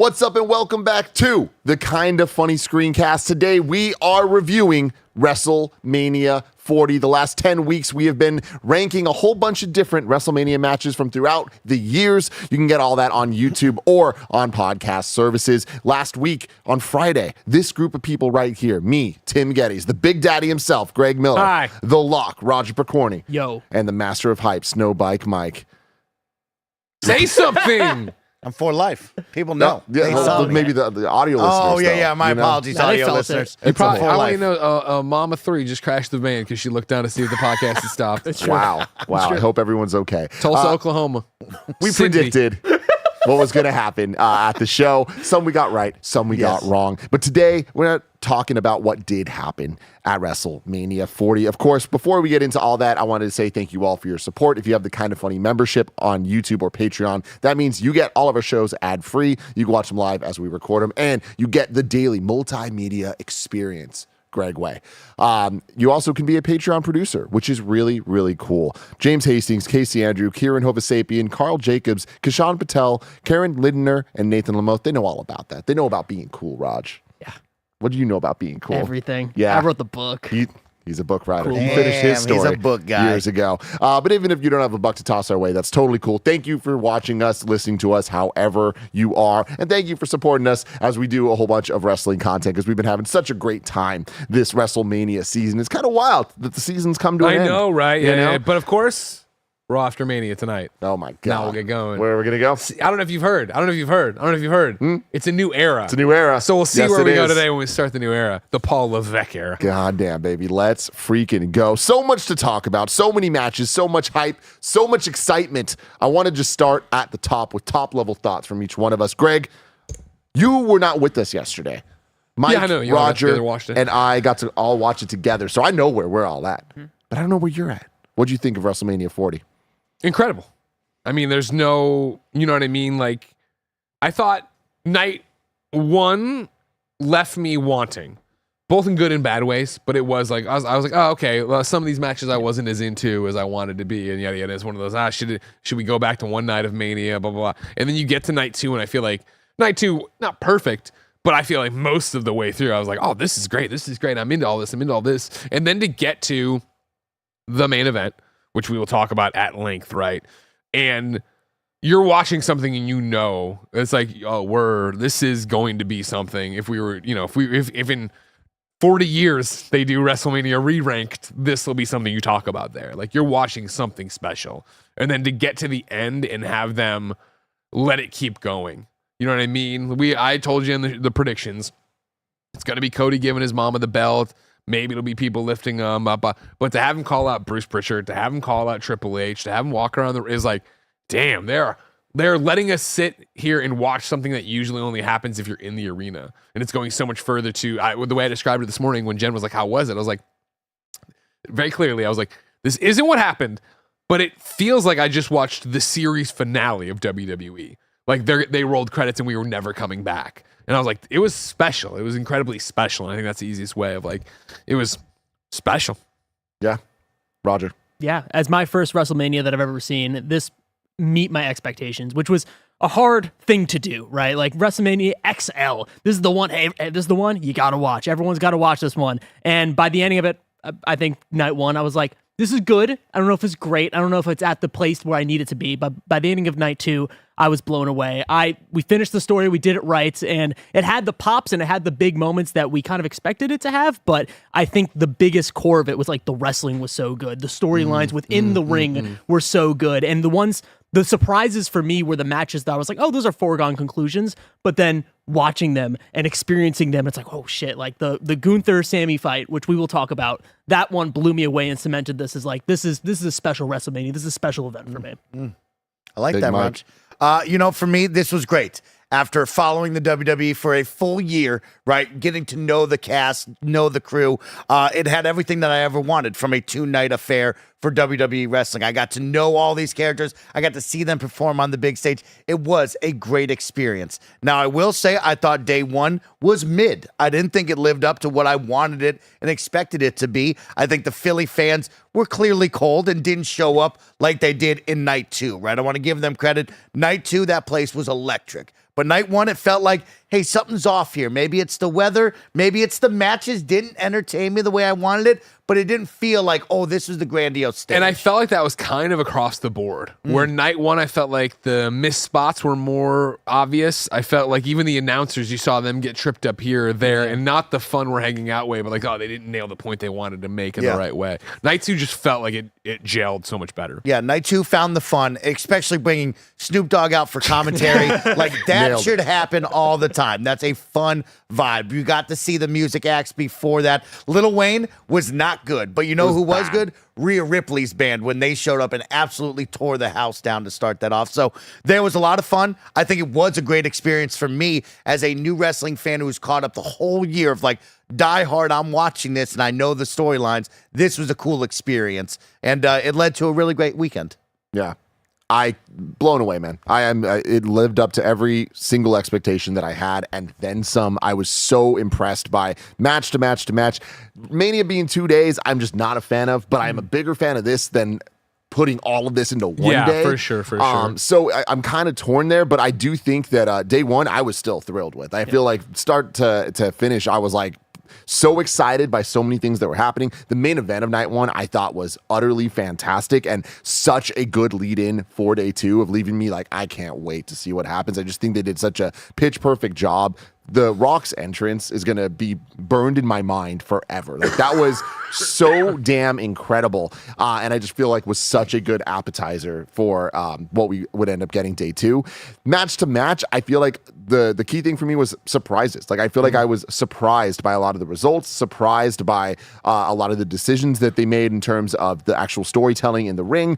What's up and welcome back to the Kinda Funny Screencast. Today we are reviewing WrestleMania 40. The last 10 weeks we have been ranking a whole bunch of different WrestleMania matches from throughout the years. You can get all that on YouTube or on podcast services. Last week on Friday, this group of people right here, me, Tim Geddes, the Big Daddy himself, Greg Miller, Hi. The Lock, Roger Percorni, Yo, and the Master of Hype, Snow Bike Mike. say something. I'm for life. People know. Maybe the audio listeners. Oh, yeah, though, yeah. My you know? apologies, No, they audio felt listeners. it. It's for I life. only know Mama 3 just crashed the van because she looked down to see if the podcast had stopped. It's true. Wow. I hope everyone's okay. Tulsa, Oklahoma. We Sydney. predicted what was going to happen at the show. Some we got right, some we got wrong. But today, we're not talking about what did happen at WrestleMania 40. Of course, before we get into all that, I wanted to say thank you all for your support. If you have the Kinda Funny membership on YouTube or Patreon, that means you get all of our shows ad-free. You can watch them live as we record them, and you get the daily multimedia experience. Greg Way. You also can be a Patreon producer, which is really, really cool. James Hastings, Casey Andrew, Kieran Hovasapian, Carl Jacobs, Kashan Patel, Karen Lindner, and Nathan Lamoth. They know all about that. They know about being cool, Raj. Yeah. What do you know about being cool? Everything. Yeah. I wrote the book. He's a book writer. Cool. He finished his Damn, story he's a book guy. years ago. But even if you don't have a buck to toss our way, that's totally cool. Thank you for watching us, listening to us, however you are. And thank you for supporting us as we do a whole bunch of wrestling content because we've been having such a great time this WrestleMania season. It's kind of wild that the season's come to an end. I know, right? You Yeah, know? yeah. But of course, Raw after Mania tonight. Oh, my God. Now we'll get going. Where are we going to go? I don't know if you've heard. It's a new era. It's a new era. So we'll see Yes, where it we go is. today when we start the new era, the Paul Levesque era. God damn, baby. Let's freaking go. So much to talk about. So many matches. So much hype. So much excitement. I want to just start at the top with top-level thoughts from each one of us. Greg, you were not with us yesterday. Mike, Yeah, I know. You all got Roger, together, watched it. and I got to all watch it together. So I know where we're all at. But I don't know where you're at. What do you think of WrestleMania 40? Incredible. I mean, there's no, you know what I mean? Like, I thought night one left me wanting, both in good and bad ways, but it was like, I was like, oh, okay, well, some of these matches I wasn't as into as I wanted to be, and yada, yada. It's one of those, should we go back to one night of Mania, blah, blah, blah. And then you get to night two, and I feel like night two, not perfect, but I feel like most of the way through, I was like, oh, this is great. I'm into all this. And then to get to the main event, which we will talk about at length, right? And you're watching something and you know, it's like, oh, this is going to be something. If we were, if in 40 years they do WrestleMania re-ranked, this will be something you talk about there. Like you're watching something special. And then to get to the end and have them let it keep going. You know what I mean? I told you in the predictions, it's going to be Cody giving his mama the belt. Maybe it'll be people lifting them up. But to have him call out Bruce Pritchard, to have him call out Triple H, to have him walk around is like, damn, they're letting us sit here and watch something that usually only happens if you're in the arena. And it's going so much further the way I described it this morning when Jen was like, how was it? I was like, very clearly, I was like, this isn't what happened, but it feels like I just watched the series finale of WWE. Like they rolled credits and we were never coming back. And I was like, it was special. It was incredibly special. And I think that's the easiest way of like, it was special. Yeah. Roger. Yeah, as my first WrestleMania that I've ever seen, this meet my expectations, which was a hard thing to do, right? Like WrestleMania XL. This is the one. Hey, this is the one you got to watch. Everyone's got to watch this one. And by the ending of it, I think night one, I was like, this is good. I don't know if it's great. I don't know if it's at the place where I need it to be. But by the ending of night two, I was blown away. We finished the story. We did it right. And it had the pops and it had the big moments that we kind of expected it to have. But I think the biggest core of it was like the wrestling was so good. The storylines within the ring were so good. And the surprises for me were the matches that I was like, oh, those are foregone conclusions. But then watching them and experiencing them, it's like, oh shit, like the Gunther Sammy fight, which we will talk about, that one blew me away and cemented this as like, this is a special WrestleMania. This is a special event for me. I like Big that Mike. much. For me, this was great. After following the WWE for a full year, right, getting to know the cast, know the crew, it had everything that I ever wanted from a 2-night affair for WWE wrestling. I got to know all these characters. I got to see them perform on the big stage. It was a great experience. Now, I will say I thought day one was mid. I didn't think it lived up to what I wanted it and expected it to be. I think the Philly fans were clearly cold and didn't show up like they did in night two, right? I want to give them credit. Night two, that place was electric. But night one, it felt like, hey, something's off here. Maybe it's the weather. Maybe it's the matches didn't entertain me the way I wanted it, but it didn't feel like, oh, this was the grandiose stage. And I felt like that was kind of across the board. Where night one, I felt like the missed spots were more obvious. I felt like even the announcers, you saw them get tripped up here or there, and not the fun we're hanging out way, but like, oh, they didn't nail the point they wanted to make in the right way. Night two just felt like it gelled so much better. Yeah, night two found the fun, especially bringing Snoop Dogg out for commentary. Like, that should happen all the time. That's a fun vibe. You got to see the music acts before that. Lil Wayne was not good, but you know who was good? Rhea Ripley's band, when they showed up and absolutely tore the house down to start that off. So there was a lot of fun. I think it was a great experience for me as a new wrestling fan who's caught up the whole year of like, die hard, I'm watching this and I know the storylines. This was a cool experience, and it led to a really great weekend. Yeah. Blown away, man. It lived up to every single expectation that I had, and then some. I was so impressed by match to match to match. Mania being 2 days, I'm just not a fan of, but I'm a bigger fan of this than putting all of this into one day. Yeah, for sure. So I'm kind of torn there, but I do think that day one, I was still thrilled with. I feel like start to finish, I was like, so excited by so many things that were happening. The main event of night one, I thought was utterly fantastic and such a good lead in for day two of leaving me like, I can't wait to see what happens. I just think they did such a pitch perfect job. The Rock's entrance is going to be burned in my mind forever. Like, that was so damn incredible. And I just feel like was such a good appetizer for what we would end up getting day two. Match to match, I feel like the key thing for me was surprises. Like, I feel like I was surprised by a lot of the results, surprised by a lot of the decisions that they made in terms of the actual storytelling in the ring,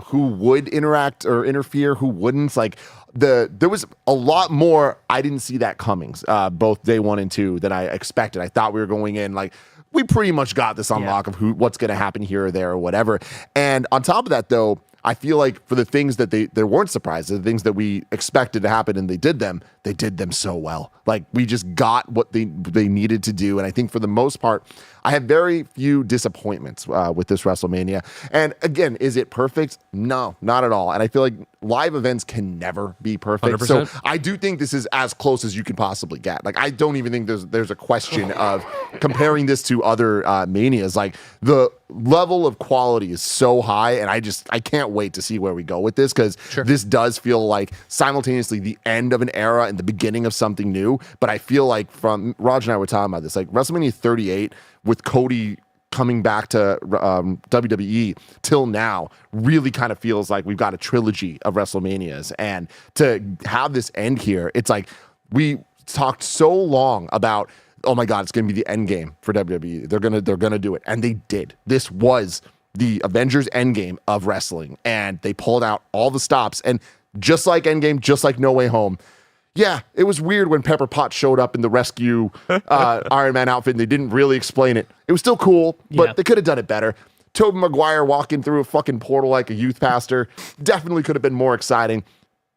who would interact or interfere, who wouldn't. Like, there was a lot more. I didn't see that coming, both day one and two, than I expected. I thought we were going in like, we pretty much got this unlock of what's going to happen here or there or whatever. And on top of that, though, I feel like for the things that they weren't surprises, the things that we expected to happen and they did them so well. Like, we just got what they needed to do. And I think for the most part, I had very few disappointments with this WrestleMania. And again, is it perfect? No, not at all. And I feel like live events can never be perfect. 100%. So I do think this is as close as you can possibly get. Like, I don't even think there's a question of comparing this to other manias. Like, the level of quality is so high, and I can't wait to see where we go with this, because this does feel like simultaneously the end of an era and the beginning of something new. But I feel like, from Raj and I were talking about this, like WrestleMania 38 with Cody coming back to WWE till now really kind of feels like we've got a trilogy of WrestleManias. And to have this end here, it's like we talked so long about, oh my God, it's going to be the end game for WWE. They're gonna do it, and they did. This was the Avengers Endgame of wrestling, and they pulled out all the stops. And just like Endgame, just like No Way Home, yeah, it was weird when Pepper Potts showed up in the rescue Iron Man outfit and they didn't really explain it. It was still cool, but they could have done it better. Tobey Maguire walking through a fucking portal like a youth pastor definitely could have been more exciting.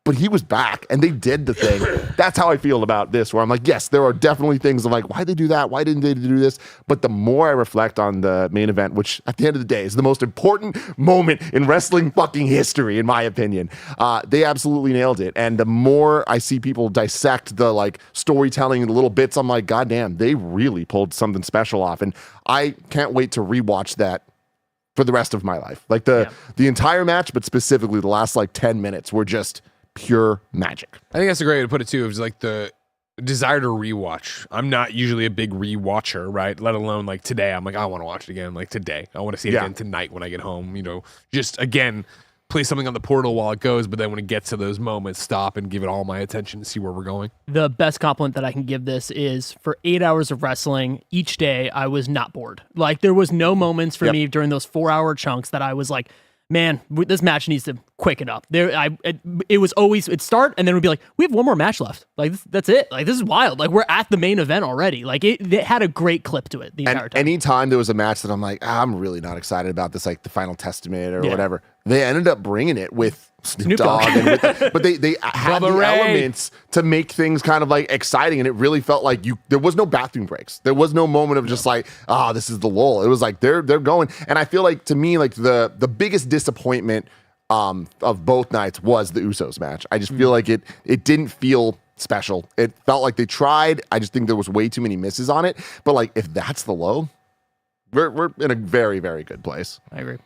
But he was back, and they did the thing. That's how I feel about this, where I'm like, yes, there are definitely things of like, why'd they do that? Why didn't they do this? But the more I reflect on the main event, which at the end of the day is the most important moment in wrestling fucking history, in my opinion, they absolutely nailed it. And the more I see people dissect the like storytelling and the little bits, I'm like, God damn, they really pulled something special off. And I can't wait to rewatch that for the rest of my life. Like the entire match, but specifically the last like 10 minutes were just pure magic. I think that's a great way to put it too. It was like the desire to rewatch. I'm not usually a big rewatcher, right? Let alone like today. I'm like, I want to watch it again. Like today, I want to see it again tonight when I get home. You know, just again, play something on the portal while it goes. But then when it gets to those moments, stop and give it all my attention to see where we're going. The best compliment that I can give this is, for 8 hours of wrestling each day, I was not bored. Like, there was no moments for me during those 4-hour chunks that I was like, man, this match needs to quicken up. It was always, it'd start and then it would be like, we have one more match left. Like, that's it. Like, this is wild. Like, we're at the main event already. Like, it had a great clip to it the entire time. Anytime there was a match that I'm like, I'm really not excited about this, like the Final Testament or whatever, they ended up bringing it with Snoop Dogg. But they had the elements to make things kind of like exciting, and it really felt like there was no bathroom breaks. There was no moment of just like, this is the lull. It was like they're going. And I feel like, to me, like the biggest disappointment of both nights was the Usos match. I just feel like it didn't feel special. It felt like they tried. I just think there was way too many misses on it. But like, if that's the low, we're in a very, very good place. I agree.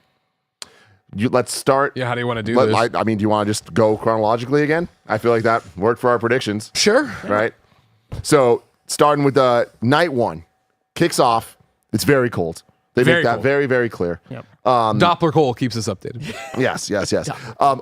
Let's start. Yeah, how do you want to do this? I mean, do you want to just go chronologically again? I feel like that worked for our predictions. Sure. Right? So starting with night one, kicks off. It's very cold. They Very make that cold. very, very clear. Yep. Doppler Cole keeps us updated. Yes.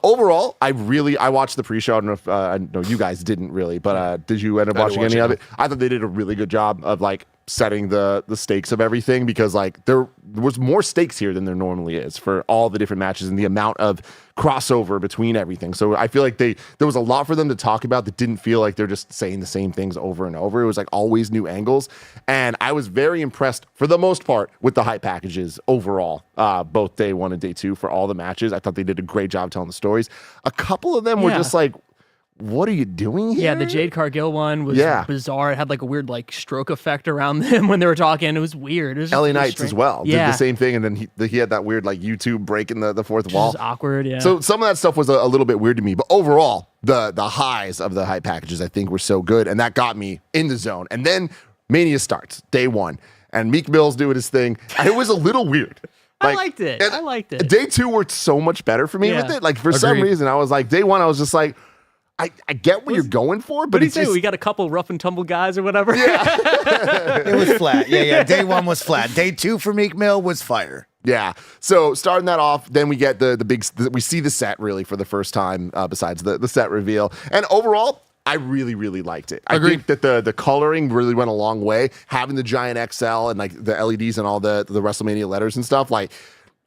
Overall, I watched the pre-show. I don't know if I know you guys didn't really, but did you end up watching any of it? I thought they did a really good job of like setting the stakes of everything, because like there was more stakes here than there normally is for all the different matches and the amount of crossover between everything. So I feel like there was a lot for them to talk about that didn't feel like they're just saying the same things over and over. It was like always new angles, and I was very impressed for the most part with the hype packages overall, both day one and day two for all the matches. I thought they did a great job telling the stories. A couple of them were just like, what are you doing here? Yeah, the Jade Cargill one was bizarre. It had like a weird like stroke effect around them when they were talking. It was weird. It was LA Knights as well did Yeah. the same thing, and then he had that weird like YouTube breaking the fourth wall. Just awkward, yeah. So some of that stuff was a little bit weird to me, but overall, the highs of the hype packages I think were so good, and that got me in the zone. And then Mania starts, day one, and Meek Mill's doing his thing, and it was a little weird. I liked it. Day two worked so much better for me with it. Like for some reason, I was like, day one, I was just like, I get what you're going for, but it's just... we got a couple rough and tumble guys or whatever. Yeah. It was flat. Yeah. Day one was flat. Day two for Meek Mill was fire. Yeah. So starting that off, then we get the big, we see the set really for the first time, besides the set reveal. And overall, I really, really liked it. Agreed. I think that the coloring really went a long way. Having the giant XL and like the LEDs and all the WrestleMania letters and stuff, like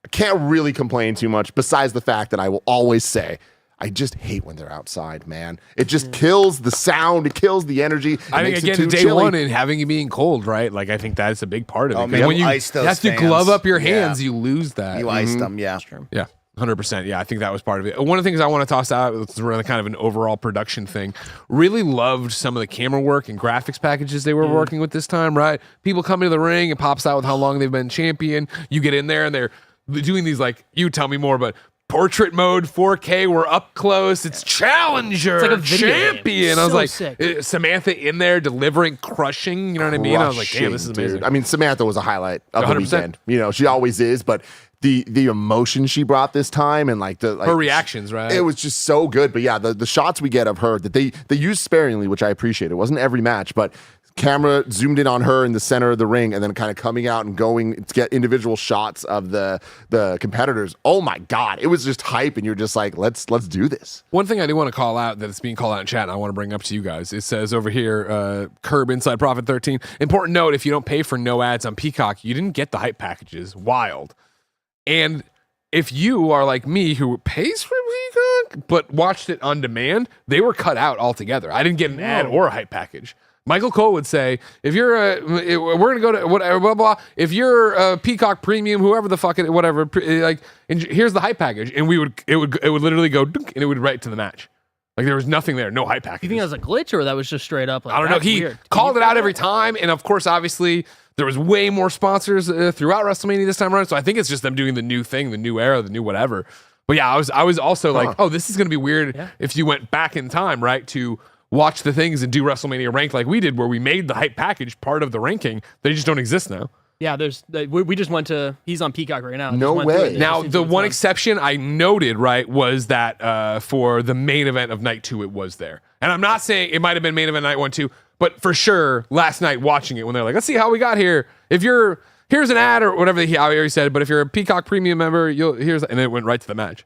I can't really complain too much, besides the fact that I will always say, I just hate when they're outside, man. It just kills the sound. It kills the energy. I think again, day one and having it being cold, right? Like I think that's a big part of it. Man, when you ice those have to fans. glove up your hands, you lose that. You iced them, yeah. Yeah, 100%. Yeah, I think that was part of it. One of the things I want to toss out, it's really kind of an overall production thing. Really loved some of the camera work and graphics packages they were working with this time, right? People come into the ring, it pops out with how long they've been champion. You get in there and they're doing these like, you tell me more, but portrait mode, 4K, we're up close. It's Challenger, it's like a video champion. Game. I was So like, sick. Samantha in there delivering, crushing. You know what I mean? I was like, damn, this is amazing. Dude. I mean, Samantha was a highlight of 100%. the weekend. You know, she always is, but the emotion she brought this time and like her reactions, right? It was just so good. But yeah, the shots we get of her that they used sparingly, which I appreciate. It wasn't every match, but camera zoomed in on her in the center of the ring and then kind of coming out and going to get individual shots of the competitors. Oh my God. It was just hype, and you're just like, let's do this. One thing I do want to call out that it's being called out in chat, and I want to bring up to you guys. It says over here, Curb Inside Profit 13. Important note, if you don't pay for no ads on Peacock, you didn't get the hype packages. Wild. And if you are like me who pays for Peacock but watched it on demand, they were cut out altogether. I didn't get an ad or a hype package. Michael Cole would say, if you're we're going to go to whatever, blah, blah, if you're a Peacock Premium, whoever the fuck it, whatever, like, and here's the hype package. And it would literally go, dunk, and it would right to the match. Like there was nothing there, no hype package. You think that was a glitch or that was just straight up? Like, I don't know. He weird. called it out every time. And of course, obviously, there was way more sponsors throughout WrestleMania this time around. So I think it's just them doing the new thing, the new era, the new whatever. But yeah, I was also like, oh, this is going to be weird if you went back in time, right, to watch the things and do WrestleMania ranked like we did, where we made the hype package part of the ranking. They just don't exist now. Yeah, we just went to, he's on Peacock right now. No way. Now, the one exception I noted, right, was that for the main event of night 2, it was there. And I'm not saying it might have been main event night 1 too, but for sure, last night watching it when they're like, let's see how we got here. If here's an ad or whatever he already said, but if you're a Peacock Premium member, and then it went right to the match.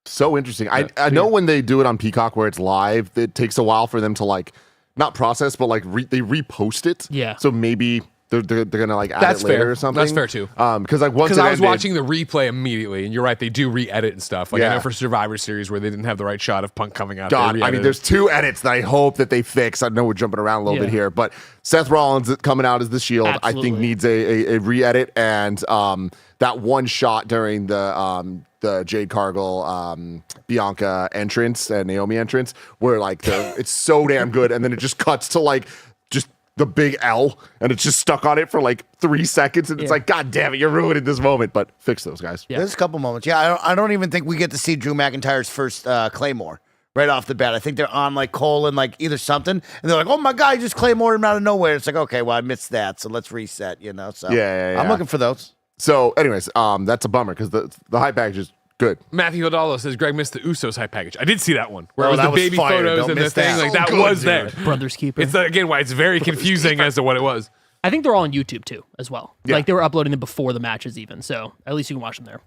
So interesting. I know when they do it on Peacock where it's live, it takes a while for them to like not process, but like they repost it. Yeah. So maybe they're gonna like add it later or something. That's fair too. Because like once because I was ended, watching the replay immediately, and you're right, they do re-edit and stuff. Like I Yeah. know for Survivor Series where they didn't have the right shot of Punk coming out. God, they I mean, re-edited. there's 2 edits that I hope that they fix. I know we're jumping around a little bit here, but Seth Rollins coming out as the Shield, I think Absolutely. needs a re-edit, and that one shot during the Jade Cargill Bianca entrance and Naomi entrance where like it's so damn good, and then it just cuts to like just the big L and it's just stuck on it for like 3 seconds, and it's like, God damn it, you're ruining this moment. But fix those guys. There's a couple moments. Yeah, I don't even think we get to see Drew McIntyre's first Claymore, right off the bat. I think they're on like colon, like either something, and they're like, "Oh my god, you just Claymored him out of nowhere." It's like, okay, well I missed that, so let's reset. So Yeah. I'm looking for those. So, anyways, that's a bummer because the hype package is good. Matthew Hidalgo says Greg missed the Usos hype package. I did see that one where it was that the was baby fire. photos Don't and the miss thing that. like So that good, was dude. there. Brothers Keeper. It's again why it's very confusing as to what it was. I think they're all on YouTube too, as well. Yeah. Like they were uploading them before the matches even, so at least you can watch them there.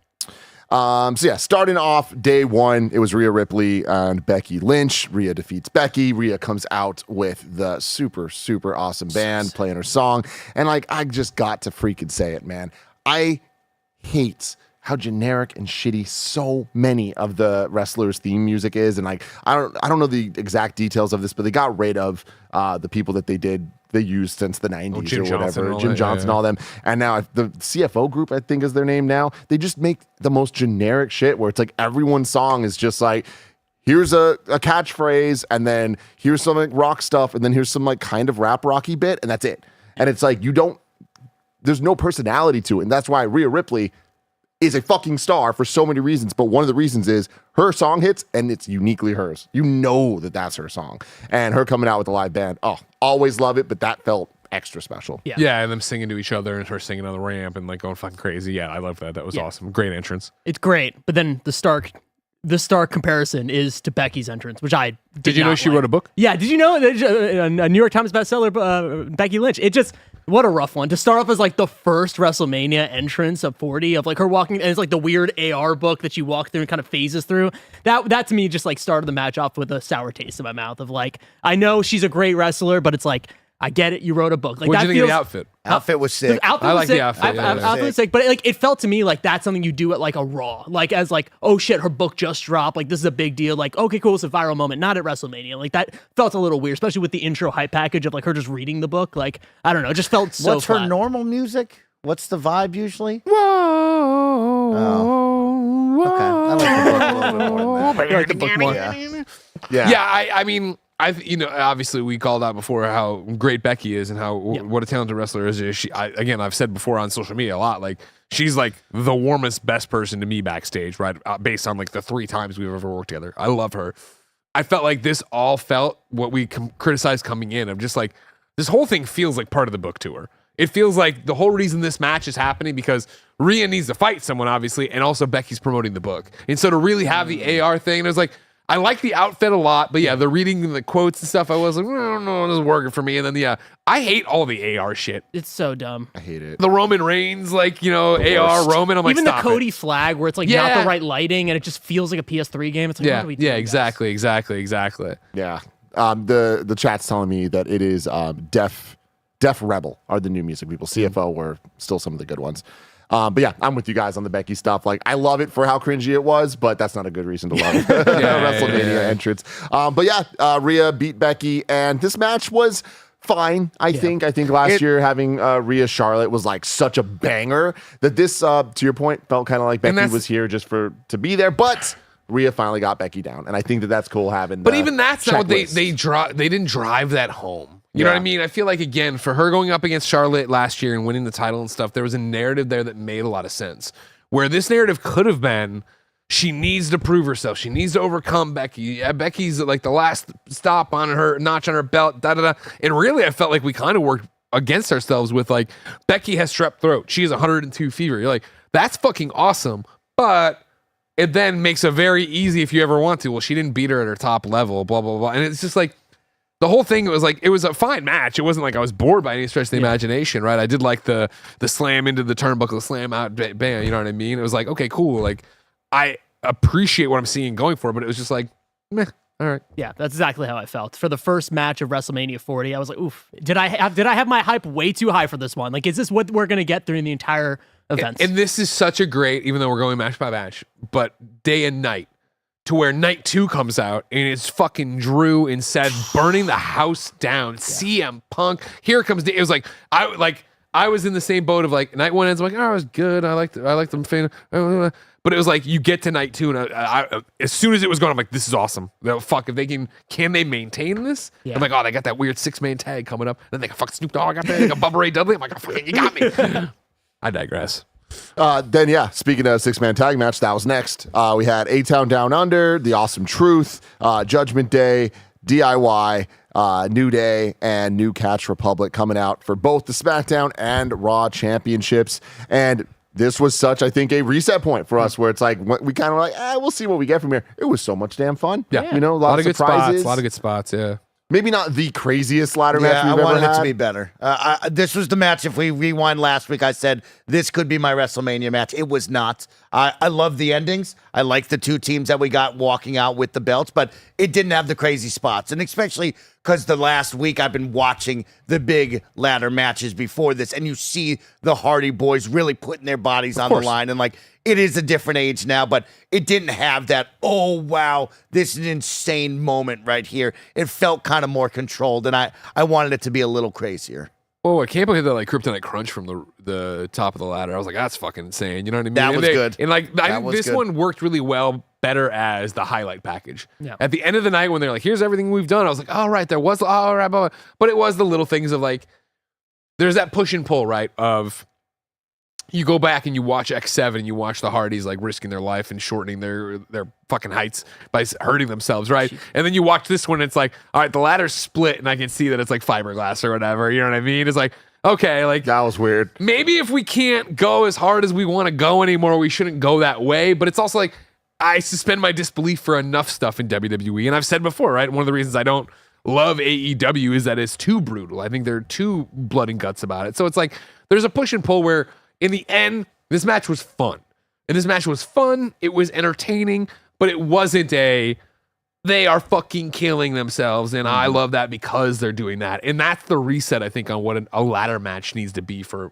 Starting off day one, it was Rhea Ripley and Becky Lynch. Rhea defeats Becky. Rhea comes out with the super, super awesome band playing her song. And like, I just got to freaking say it, man. I hate how generic and shitty so many of the wrestlers' theme music is. And like, I don't know the exact details of this, but they got rid of the people that they used since the 90s Jim or Johnson whatever. and all Jim that, Johnson, yeah. all them. And now the CFO group, I think is their name now. They just make the most generic shit where it's like everyone's song is just like, here's a catchphrase, and then here's some like rock stuff, and then here's some like kind of rap rocky bit, and that's it. And it's like there's no personality to it. And that's why Rhea Ripley is a fucking star for so many reasons. But one of the reasons is her song hits and it's uniquely hers. You know that that's her song. And her coming out with a live band. Oh, always love it. But that felt extra special. Yeah. And them singing to each other and her singing on the ramp and like going fucking crazy. Yeah, I love that. That was awesome. Great entrance. It's great, but then the stark comparison is to Becky's entrance, which I Did you know she wrote a book? Yeah, did you know that a New York Times bestseller, Becky Lynch? What a rough one to start off as like the first WrestleMania entrance of 40 of like her walking, and it's like the weird AR book that you walk through and kind of phases through. That to me just like started the match off with a sour taste in my mouth of like, I know she's a great wrestler, but it's like, I get it. You wrote a book. Like, What did that you think of feels, the outfit? Outfit was sick. Outfit I was like the sick. outfit, yeah. Outfit was sick, but like it felt to me like that's something you do at like a Raw, like as like, oh shit, her book just dropped, like this is a big deal, like okay, cool, it's a viral moment, not at WrestleMania. Like that felt a little weird, especially with the intro hype package of like her just reading the book. Like I don't know, it just felt so. What's her flat. normal music? What's the vibe usually? Whoa. Okay, I like the book a little bit more than that. I like the book more. Yeah. Yeah, I mean, obviously we called out before how great Becky is and how what a talented wrestler is. I've said before on social media a lot, like she's like the warmest, best person to me backstage, right? Based on like the 3 times we've ever worked together. I love her. I felt like this all felt what we criticized coming in of just like this whole thing feels like part of the book tour. It feels like the whole reason this match is happening because Rhea needs to fight someone, obviously, and also Becky's promoting the book. And so to really have the AR thing, it was like, I like the outfit a lot, but yeah, the reading the quotes and stuff, I was like, I don't know, this is working for me. And then, I hate all the AR shit. It's so dumb. I hate it. The Roman Reigns, like, AR worst. Roman, I'm like, Even the stop Cody it. flag where it's like Yeah. not the right lighting and it just feels like a PS3 game. It's like, what are we doing, guys? exactly. Yeah. The chat's telling me that it is Def Rebel are the new music people. CFO were still some of the good ones. But yeah, I'm with you guys on the Becky stuff. Like, I love it for how cringy it was, but that's not a good reason to love it. WrestleMania entrance. But yeah, Rhea beat Becky, and this match was fine. I think last year having Rhea Charlotte was like such a banger that this, to your point, felt kind of like Becky was here just to be there, but Rhea finally got Becky down, and I think that's cool having. But even that's not what they checklist. they didn't drive that home. You know what I mean? I feel like, again, for her going up against Charlotte last year and winning the title and stuff, there was a narrative there that made a lot of sense. Where this narrative could have been, she needs to prove herself. She needs to overcome Becky. Yeah, Becky's like the last stop on her, notch on her belt, da-da-da. And really, I felt like we kind of worked against ourselves with like, Becky has strep throat. She has 102 fever. You're like, that's fucking awesome. But it then makes it very easy if you ever want to. Well, she didn't beat her at her top level, blah, blah, blah. And it's just like, the whole thing, it was a fine match. It wasn't like I was bored by any stretch of the imagination, right? I did like the slam into the turnbuckle, the slam out, bam, you know what I mean? It was like, okay, cool. Like, I appreciate what I'm seeing going for, but it was just like, meh, all right. Yeah, that's exactly how I felt. For the first match of WrestleMania 40, I was like, oof, did I have my hype way too high for this one? Like, is this what we're going to get during the entire event? And this is such a great, even though we're going match by match, but day and night. To where night 2 comes out and it's fucking Drew and Seth burning the house down. CM Punk. Here comes it was like I was in the same boat of like night 1 ends. I'm like, oh, it was good. I liked them. But it was like you get to night 2 and I as soon as it was going, I'm like, this is awesome. Fuck, if they can they maintain this? Yeah. I'm like, oh, they got that weird 6-man tag coming up. Then they got fucking Snoop Dogg out there. They got Bubba Ray Dudley. I'm like, oh, fucking, you got me. I digress. Then, yeah, speaking of six-man tag match, that was next. We had A-Town Down Under, The Awesome Truth, Judgment Day, DIY, New Day, and New Catch Republic coming out for both the SmackDown and Raw championships. And this was such, I think, a reset point for us where it's like, we kind of like, we'll see what we get from here. It was so much damn fun. Yeah. You know, a lot of good surprises. spots. A lot of good spots, yeah. Maybe not the craziest ladder match Yeah, we've I wanted ever it had. to be better. This was the match. If we rewind last week, I said this could be my WrestleMania match. It was not. I love the endings. I like the two teams that we got walking out with the belts, but it didn't have the crazy spots. And especially because the last week I've been watching the big ladder matches before this, and you see the Hardy Boys really putting their bodies on the line. And like, it is a different age now, but it didn't have that, oh, wow, this is an insane moment right here. It felt kind of more controlled, and I wanted it to be a little crazier. Oh, I can't believe that like kryptonite crunch from the top of the ladder. I was like, that's fucking insane. You know what I mean? That was good. And like, I That think was this good. one worked really well, better as the highlight package. Yeah. At the end of the night when they're like, here's everything we've done, I was like, all right, there was, all right, blah, blah. But it was the little things of like, there's that push and pull, right? Of you go back and you watch X7 and you watch the Hardys like risking their life and shortening their fucking heights by hurting themselves, right? And then you watch this one, it's like, all right, the ladder's split and I can see that it's like fiberglass or whatever. You know what I mean? It's like, okay, like That was weird. maybe if we can't go as hard as we want to go anymore, we shouldn't go that way. But it's also like, I suspend my disbelief for enough stuff in WWE. And I've said before, right? One of the reasons I don't love AEW is that it's too brutal. I think they're too blood and guts about it. So it's like, there's a push and pull where in the end, this match was fun. And this match was fun. It was entertaining, but it wasn't they are fucking killing themselves. And I love that because they're doing that. And that's the reset, I think, on what a ladder match needs to be for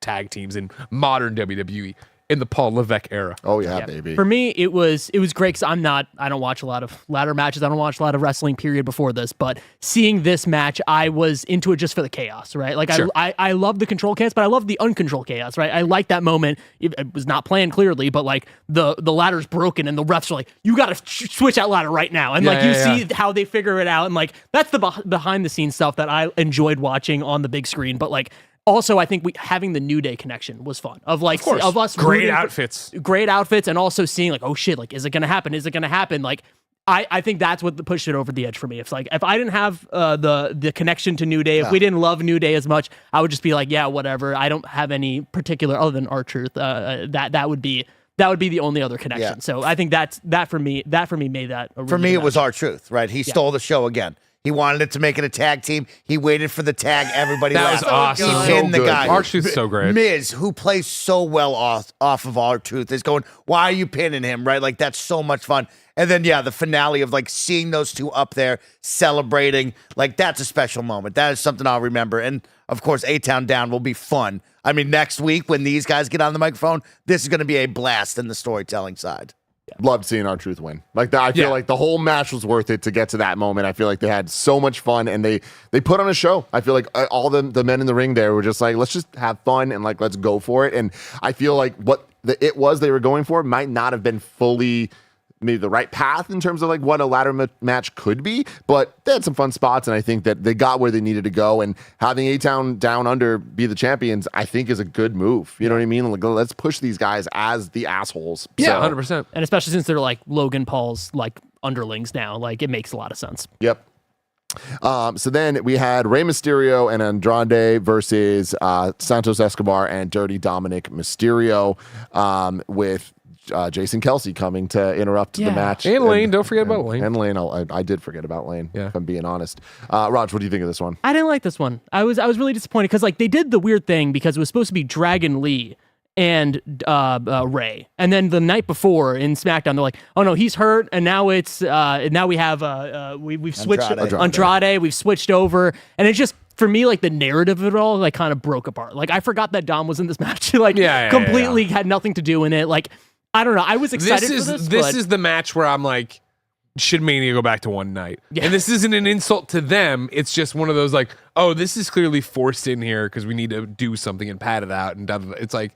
tag teams in modern WWE in the Paul Levesque era. Oh, yeah, baby. For me, it was great because I don't watch a lot of ladder matches. I don't watch a lot of wrestling period before this, but seeing this match, I was into it just for the chaos, right? Like Sure. I love the control chaos, but I love the uncontrolled chaos, right? I like that moment. It was not planned clearly, but like the ladder's broken and the refs are like, you got to switch that ladder right now. And like you see how they figure it out. And like, that's the behind the scenes stuff that I enjoyed watching on the big screen. But like, also, I think having the New Day connection was fun. Of us Great outfits. great outfits, and also seeing like, oh shit, like, is it gonna happen? Is it gonna happen? Like, I think that's what pushed it over the edge for me. It's like if I didn't have the connection to New Day, if we didn't love New Day as much, I would just be like, yeah, whatever. I don't have any particular other than R-Truth. That would be the only other connection. Yeah. So I think that for me made that a really For me, good it was match. R-Truth, right? He stole the show again. He wanted it to make it a tag team. He waited for the tag. Everybody That laughed. was awesome. He pinned the So good, guy. dude. R-Truth's so great. Miz, who plays so well off of R-Truth, is going, why are you pinning him, right? Like, that's so much fun. And then, yeah, the finale of, like, seeing those two up there celebrating, like, that's a special moment. That is something I'll remember. And, of course, A-Town Down will be fun. I mean, next week when these guys get on the microphone, this is going to be a blast in the storytelling side. Loved seeing R-Truth win. Like that, I feel like the whole match was worth it to get to that moment. I feel like they had so much fun and they put on a show. I feel like all the men in the ring there were just like, let's just have fun and like let's go for it. And I feel like what it was they were going for might not have been fully maybe the right path in terms of like what a ladder match could be, but they had some fun spots and I think that they got where they needed to go, and having A-Town Down Under be the champions I think is a good move. You know what I mean? Like, let's push these guys as the assholes. Yeah, So, 100%. And especially since they're like Logan Paul's like underlings now, like it makes a lot of sense. Yep. So then we had Rey Mysterio and Andrade versus Santos Escobar and Dirty Dominic Mysterio, with Jason Kelsey coming to interrupt the match. And Lane, don't forget about Lane. And Lane, I did forget about Lane, Yeah. if I'm being honest. Raj, what do you think of this one? I didn't like this one. I was really disappointed because like they did the weird thing because it was supposed to be Dragon Lee and Ray, and then the night before in SmackDown they're like, oh no, he's hurt, and now it's now we have we've switched Andrade, we've switched over, and it's just. For me, like the narrative of it all, like kind of broke apart. Like I forgot that Dom was in this match. Like completely had nothing to do in it. Like I don't know. I was excited for this. This is the match where I'm like, should Mania go back to one night? Yeah. And this isn't an insult to them. It's just one of those like, oh, this is clearly forced in here because we need to do something and pad it out. And it's like,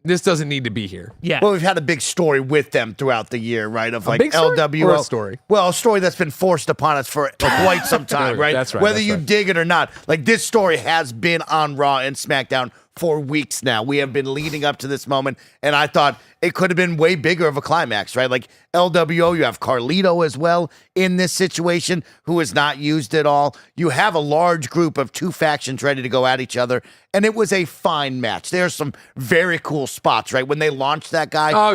this doesn't need to be here. Yeah. Well, we've had a big story with them throughout the year, right? Of like big story LWO. or a story? Well, a story that's been forced upon us for quite some time, right? That's right, Whether that's you right. dig it or not. Like this story has been on Raw and SmackDown for weeks now. We have been leading up to this moment, and I thought it could have been way bigger of a climax, right? Like LWO, you have Carlito as well in this situation, who is not used at all. You have a large group of two factions ready to go at each other, and it was a fine match. There's some very cool spots, right? When they launched that guy off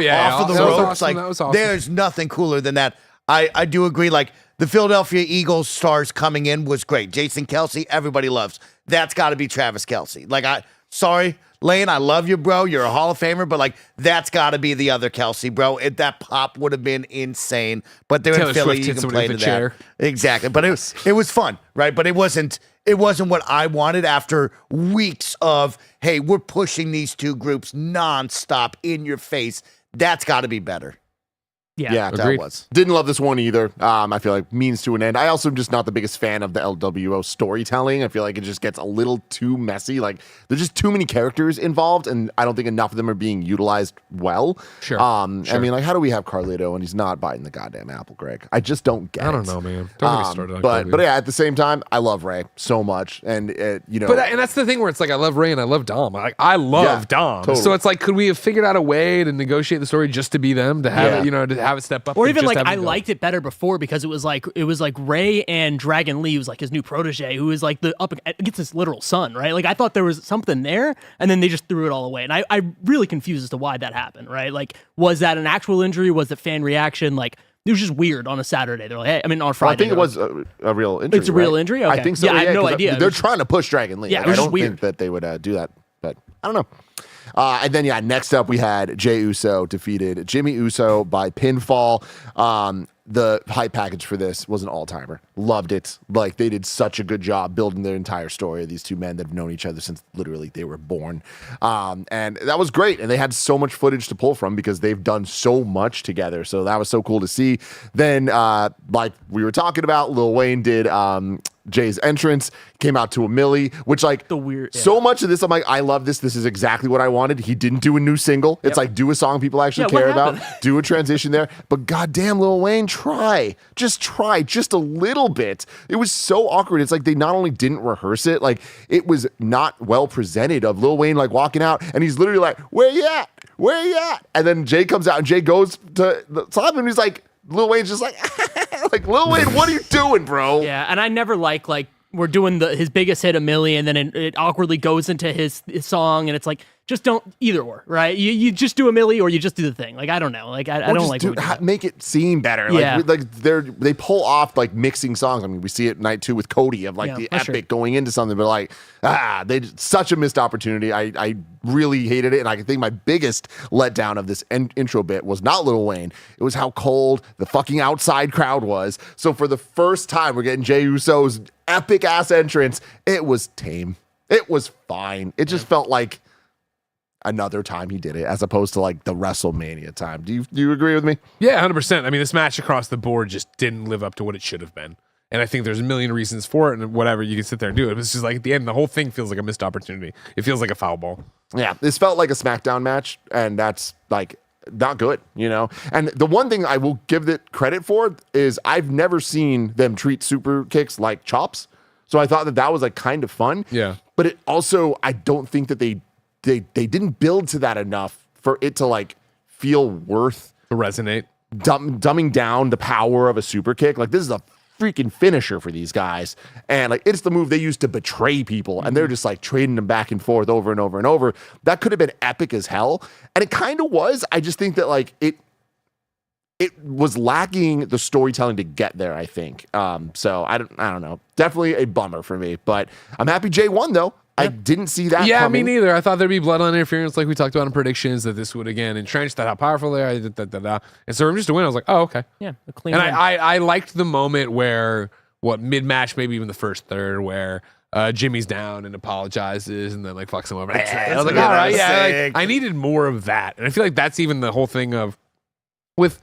of the ropes, that was awesome. There's nothing cooler than that. I do agree, like, the Philadelphia Eagles stars coming in was great. Jason Kelsey, everybody loves. That's got to be Travis Kelsey. Like, sorry, Lane, I love you, bro. You're a Hall of Famer, but, like, that's got to be the other Kelsey, bro. That pop would have been insane. But they're Taylor in Philly, Swift you hit can somebody play with to a that. chair. Exactly. But it was fun, right? But it wasn't what I wanted after weeks of, hey, we're pushing these two groups nonstop in your face. That's got to be better. Yeah. That Agreed. was. Didn't love this one either. I feel like means to an end. I also am just not the biggest fan of the LWO storytelling. I feel like it just gets a little too messy. Like there's just too many characters involved, and I don't think enough of them are being utilized well. Sure. I mean, like, how do we have Carlito and he's not biting the goddamn apple, Greg? I just don't get it. I don't know, man. Don't get me started on but Kobe. yeah, at the same time, I love Ray so much, and you know, And that's the thing where it's like I love Ray and I love Dom. I love Dom. totally. So it's like, could we have figured out a way to negotiate the story just to be them, to have it, to have it step up, Or to even just like have I them go? liked it better before because it was like Ray and Dragon Lee was like his new protege who was like the up against his literal son, right? Like I thought there was something there, and then they just threw it all away, and I really confused as to why that happened, right? Like was that an actual injury? Was it fan reaction? Like it was just weird on a Saturday. They're like, hey, I mean on Friday. I think it was a real injury. It's a real right? injury? I Okay. think so. Yeah, I have no 'cause idea. They're trying to push Dragon Lee. Yeah, Like, it was I just don't weird. think that they would do that, but I don't know. And then, next up we had Jey Uso defeated Jimmy Uso by pinfall. The hype package for this was an all-timer. Loved it. Like, they did such a good job building their entire story of these two men that have known each other since literally they were born. And that was great. And they had so much footage to pull from because they've done so much together. So that was so cool to see. Then, like we were talking about, Lil Wayne did Jay's entrance, came out to a milli, which like The weird- yeah. so much of this, I'm like, I love this. This is exactly what I wanted. He didn't do a new single. It's like, do a song people actually Yeah, what care about, happened? do a transition there. But goddamn, Lil Wayne, try just a little bit. It was so awkward. It's like they not only didn't rehearse it, like it was not well presented of Lil Wayne like walking out and he's literally like, where you at? Where you at? And then Jay comes out and Jay goes to stop him and he's like, Lil Wayne's just like, like, Lil Wayne, what are you doing, bro? Yeah, and I never like we're doing his biggest hit, a milli, and then it awkwardly goes into his song, and it's like just don't either or, right? You just do a milli or you just do the thing. Like I don't know, like I Or don't just like do, when we do that. make it seem better. Yeah. Like they pull off like mixing songs. I mean, we see it night 2 with Cody of like Yeah, the that's epic true. going into something, but like they such a missed opportunity. I really hated it, and I think my biggest letdown of this intro bit was not Lil Wayne. It was how cold the fucking outside crowd was. So for the first time, we're getting Jey Uso's epic ass entrance. It was tame. It was fine. It just felt like another time he did it, as opposed to like the WrestleMania time. Do you agree with me? Yeah, 100%. I mean, this match across the board just didn't live up to what it should have been. And I think there's a million reasons for it, and whatever, you can sit there and do it. But it's just like at the end, the whole thing feels like a missed opportunity. It feels like a foul ball. Yeah, this felt like a SmackDown match, and that's like not good, you know? And the one thing I will give it credit for is I've never seen them treat super kicks like chops. So I thought that was like kind of fun. Yeah. But it also, I don't think that they didn't build to that enough for it to like feel worth To resonate. dumbing down the power of a super kick. Like this is a freaking finisher for these guys, and like it's the move they used to betray people, and they're just like trading them back and forth over and over and over. That could have been epic as hell, and it kind of was. I just think that like it was lacking the storytelling to get there, I think. So I don't know. Definitely a bummer for me, but I'm happy Jay won though. I didn't see that Yeah, coming. me neither. I thought there'd be bloodline interference like we talked about in predictions, that this would again entrench that how powerful they are. And so I'm just to win. I was like, oh, okay. Yeah, a clean And win. I liked the moment where, mid-match, maybe even the first third, where Jimmy's down and apologizes and then like fucks him over. I was like, all right, yeah. Like, I needed more of that. And I feel like that's even the whole thing of with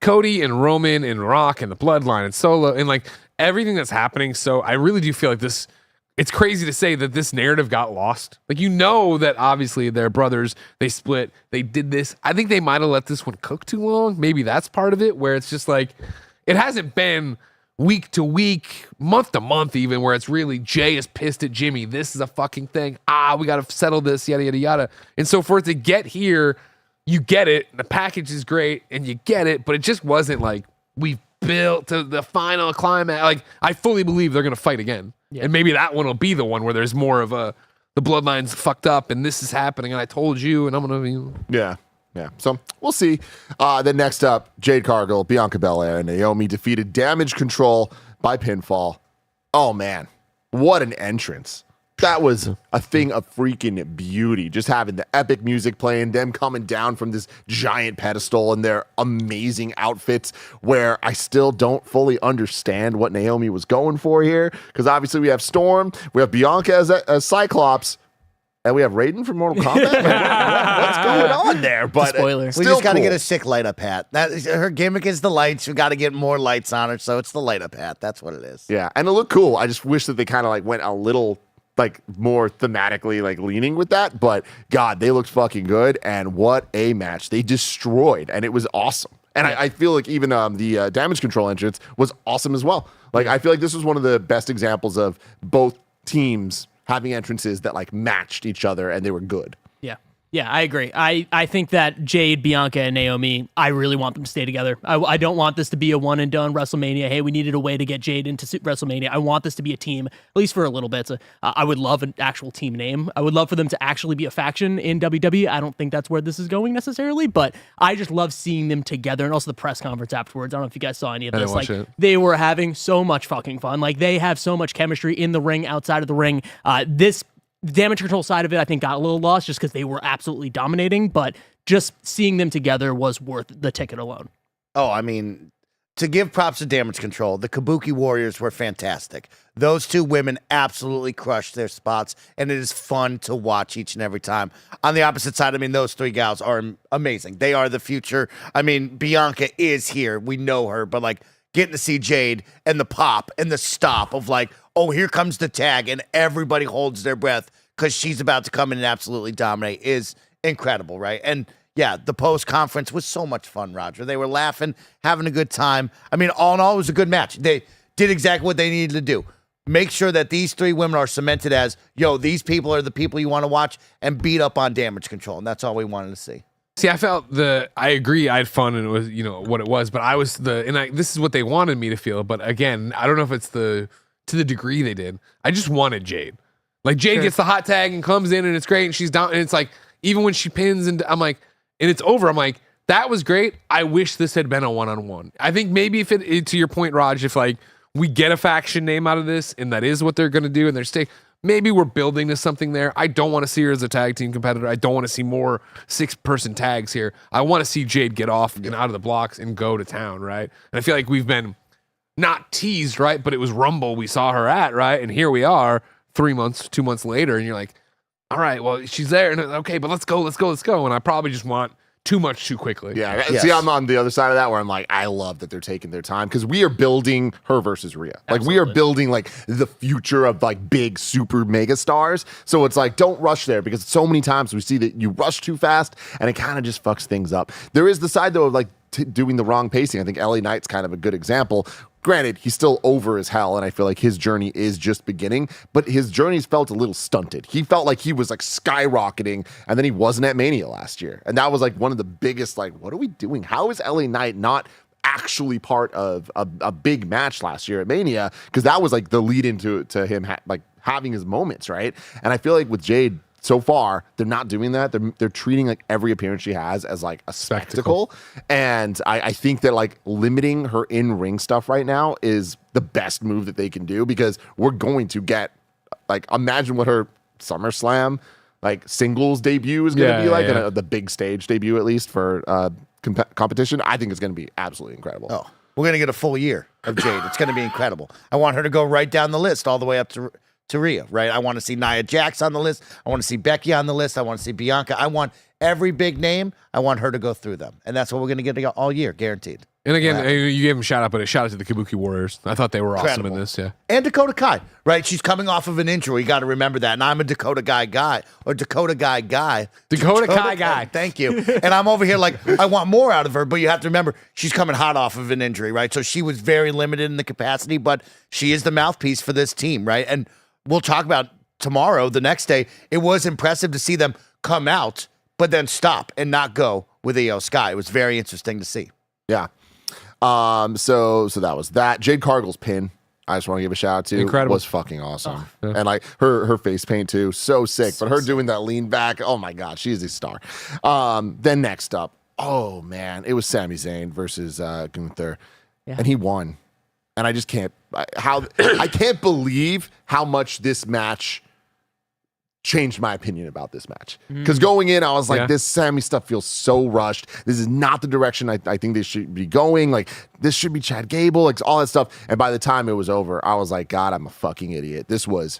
Cody and Roman and Rock and the Bloodline and Solo and like everything that's happening. So I really do feel like this. It's crazy to say that this narrative got lost. Like, you know that obviously they're brothers. They split. They did this. I think they might have let this one cook too long. Maybe that's part of it, where it's just like, it hasn't been week to week, month to month, even where it's really Jay is pissed at Jimmy. This is a fucking thing. We got to settle this, yada, yada, yada. And so for it to get here, you get it. The package is great and you get it, but it just wasn't like we've built to the final climax. Like, I fully believe they're going to fight again. Yeah. And maybe that one will be the one where there's more of the bloodline's fucked up and this is happening and I told you and I'm going to be. Yeah. Yeah, so we'll see. Then next up, Jade Cargill, Bianca Belair, and Naomi defeated Damage Control by pinfall. Oh, man, what an entrance. That was a thing of freaking beauty. Just having the epic music playing, them coming down from this giant pedestal in their amazing outfits where I still don't fully understand what Naomi was going for here. Because obviously we have Storm, we have Bianca as Cyclops, and we have Raiden from Mortal Kombat? What's going on there? But spoiler. We just got to get a sick light up hat. Her gimmick is the lights. We got to get more lights on her, so it's the light up hat. That's what it is. Yeah, and it looked cool. I just wish that they kind of like went a little like more thematically like leaning with that. But God, they looked fucking good, and what a match. They destroyed, and it was awesome. And I feel like even the Damage Control entrance was awesome as well. Like, I feel like this was one of the best examples of both teams having entrances that like matched each other and they were good. Yeah, I agree. I think that Jade, Bianca, and Naomi, I really want them to stay together. I don't want this to be a one and done WrestleMania. Hey, we needed a way to get Jade into WrestleMania. I want this to be a team, at least for a little bit. So, I would love an actual team name. I would love for them to actually be a faction in WWE. I don't think that's where this is going necessarily, but I just love seeing them together, and also the press conference afterwards. I don't know if you guys saw any of this. Like, they were having so much fucking fun. Like, they have so much chemistry in the ring, outside of the ring. This Damage Control side of it, I think, got a little lost just because they were absolutely dominating, but just seeing them together was worth the ticket alone. Oh, I mean, to give props to Damage Control, the Kabuki Warriors were fantastic. Those two women absolutely crushed their spots, and it is fun to watch each and every time. On the opposite side, I mean, those three gals are amazing. They are the future. I mean, Bianca is here. We know her, but like getting to see Jade and the pop and the stop of like, oh, here comes the tag, and everybody holds their breath because she's about to come in and absolutely dominate is incredible, right? And yeah, the post-conference was so much fun, Roger. They were laughing, having a good time. I mean, all in all, it was a good match. They did exactly what they needed to do. Make sure that these three women are cemented as, yo, these people are the people you want to watch, and beat up on Damage Control, and that's all we wanted to see. See, I agree. I had fun and it was, what it was, but this is what they wanted me to feel. But again, I don't know if it's to the degree they did. I just wanted Jade. Like, Jade gets the hot tag and comes in and it's great and she's down. And it's like, even when she pins and I'm like, and it's over, I'm like, that was great. I wish this had been a one-on-one. I think maybe if it to your point, Raj, if like we get a faction name out of this and that is what they're going to do and they're staying, maybe we're building to something there. I don't want to see her as a tag team competitor. I don't want to see more 6-person tags here. I want to see Jade get off and out of the blocks and go to town, right? And I feel like we've been not teased, right? But it was Rumble we saw her at, right? And here we are 2 months later, and you're like, all right, well, she's there, and okay, but let's go. And I probably just want too much too quickly. Yeah. Yes. See, I'm on the other side of that where I'm like, I love that they're taking their time because we are building her versus Rhea. Like, we are building like the future of like big super mega stars. So it's like, don't rush there because so many times we see that you rush too fast and it kind of just fucks things up. There is the side though of like doing the wrong pacing. I think LA Knight's kind of a good example. Granted, he's still over as hell, and I feel like his journey is just beginning, but his journey's felt a little stunted. He felt like he was like skyrocketing, and then he wasn't at Mania last year. And that was like one of the biggest, like, what are we doing? How is LA Knight not actually part of a big match last year at Mania? Because that was like the lead into him having his moments, right? And I feel like with Jade, so far, they're not doing that. They're treating like every appearance she has as like a spectacle. And I think that like limiting her in-ring stuff right now is the best move that they can do because we're going to get like, imagine what her SummerSlam like singles debut is going to be like, and the big stage debut at least for competition. I think it's going to be absolutely incredible. Oh, we're going to get a full year of Jade. It's going to be incredible. I want her to go right down the list all the way up to Rhea, right? I want to see Nia Jax on the list. I want to see Becky on the list. I want to see Bianca. I want every big name. I want her to go through them. And that's what we're going to get all year, guaranteed. And again, you gave him a shout out, but a shout out to the Kabuki Warriors. I thought they were awesome in this. Yeah. And Dakota Kai, right? She's coming off of an injury. You got to remember that. And I'm a Dakota Kai guy. Dakota Kai guy. Thank you. And I'm over here like, I want more out of her. But you have to remember, she's coming hot off of an injury, right? So she was very limited in the capacity, but she is the mouthpiece for this team, right? And we'll talk about tomorrow, the next day. It was impressive to see them come out, but then stop and not go with Io Sky. It was very interesting to see. Yeah. So that was that. Jade Cargill's pin, I just want to give a shout out to. Incredible. Was fucking awesome. And like her face paint too, so sick. But her doing that lean back, oh my God, she's a star. Then next up, oh man, it was Sami Zayn versus Gunther. Yeah. And he won. And I just can't I can't believe how much this match changed my opinion about this match. Because going in, I was like, this Sammy stuff feels so rushed. This is not the direction I think they should be going. Like, this should be Chad Gable, like all that stuff. And by the time it was over, I was like, God, I'm a fucking idiot. This was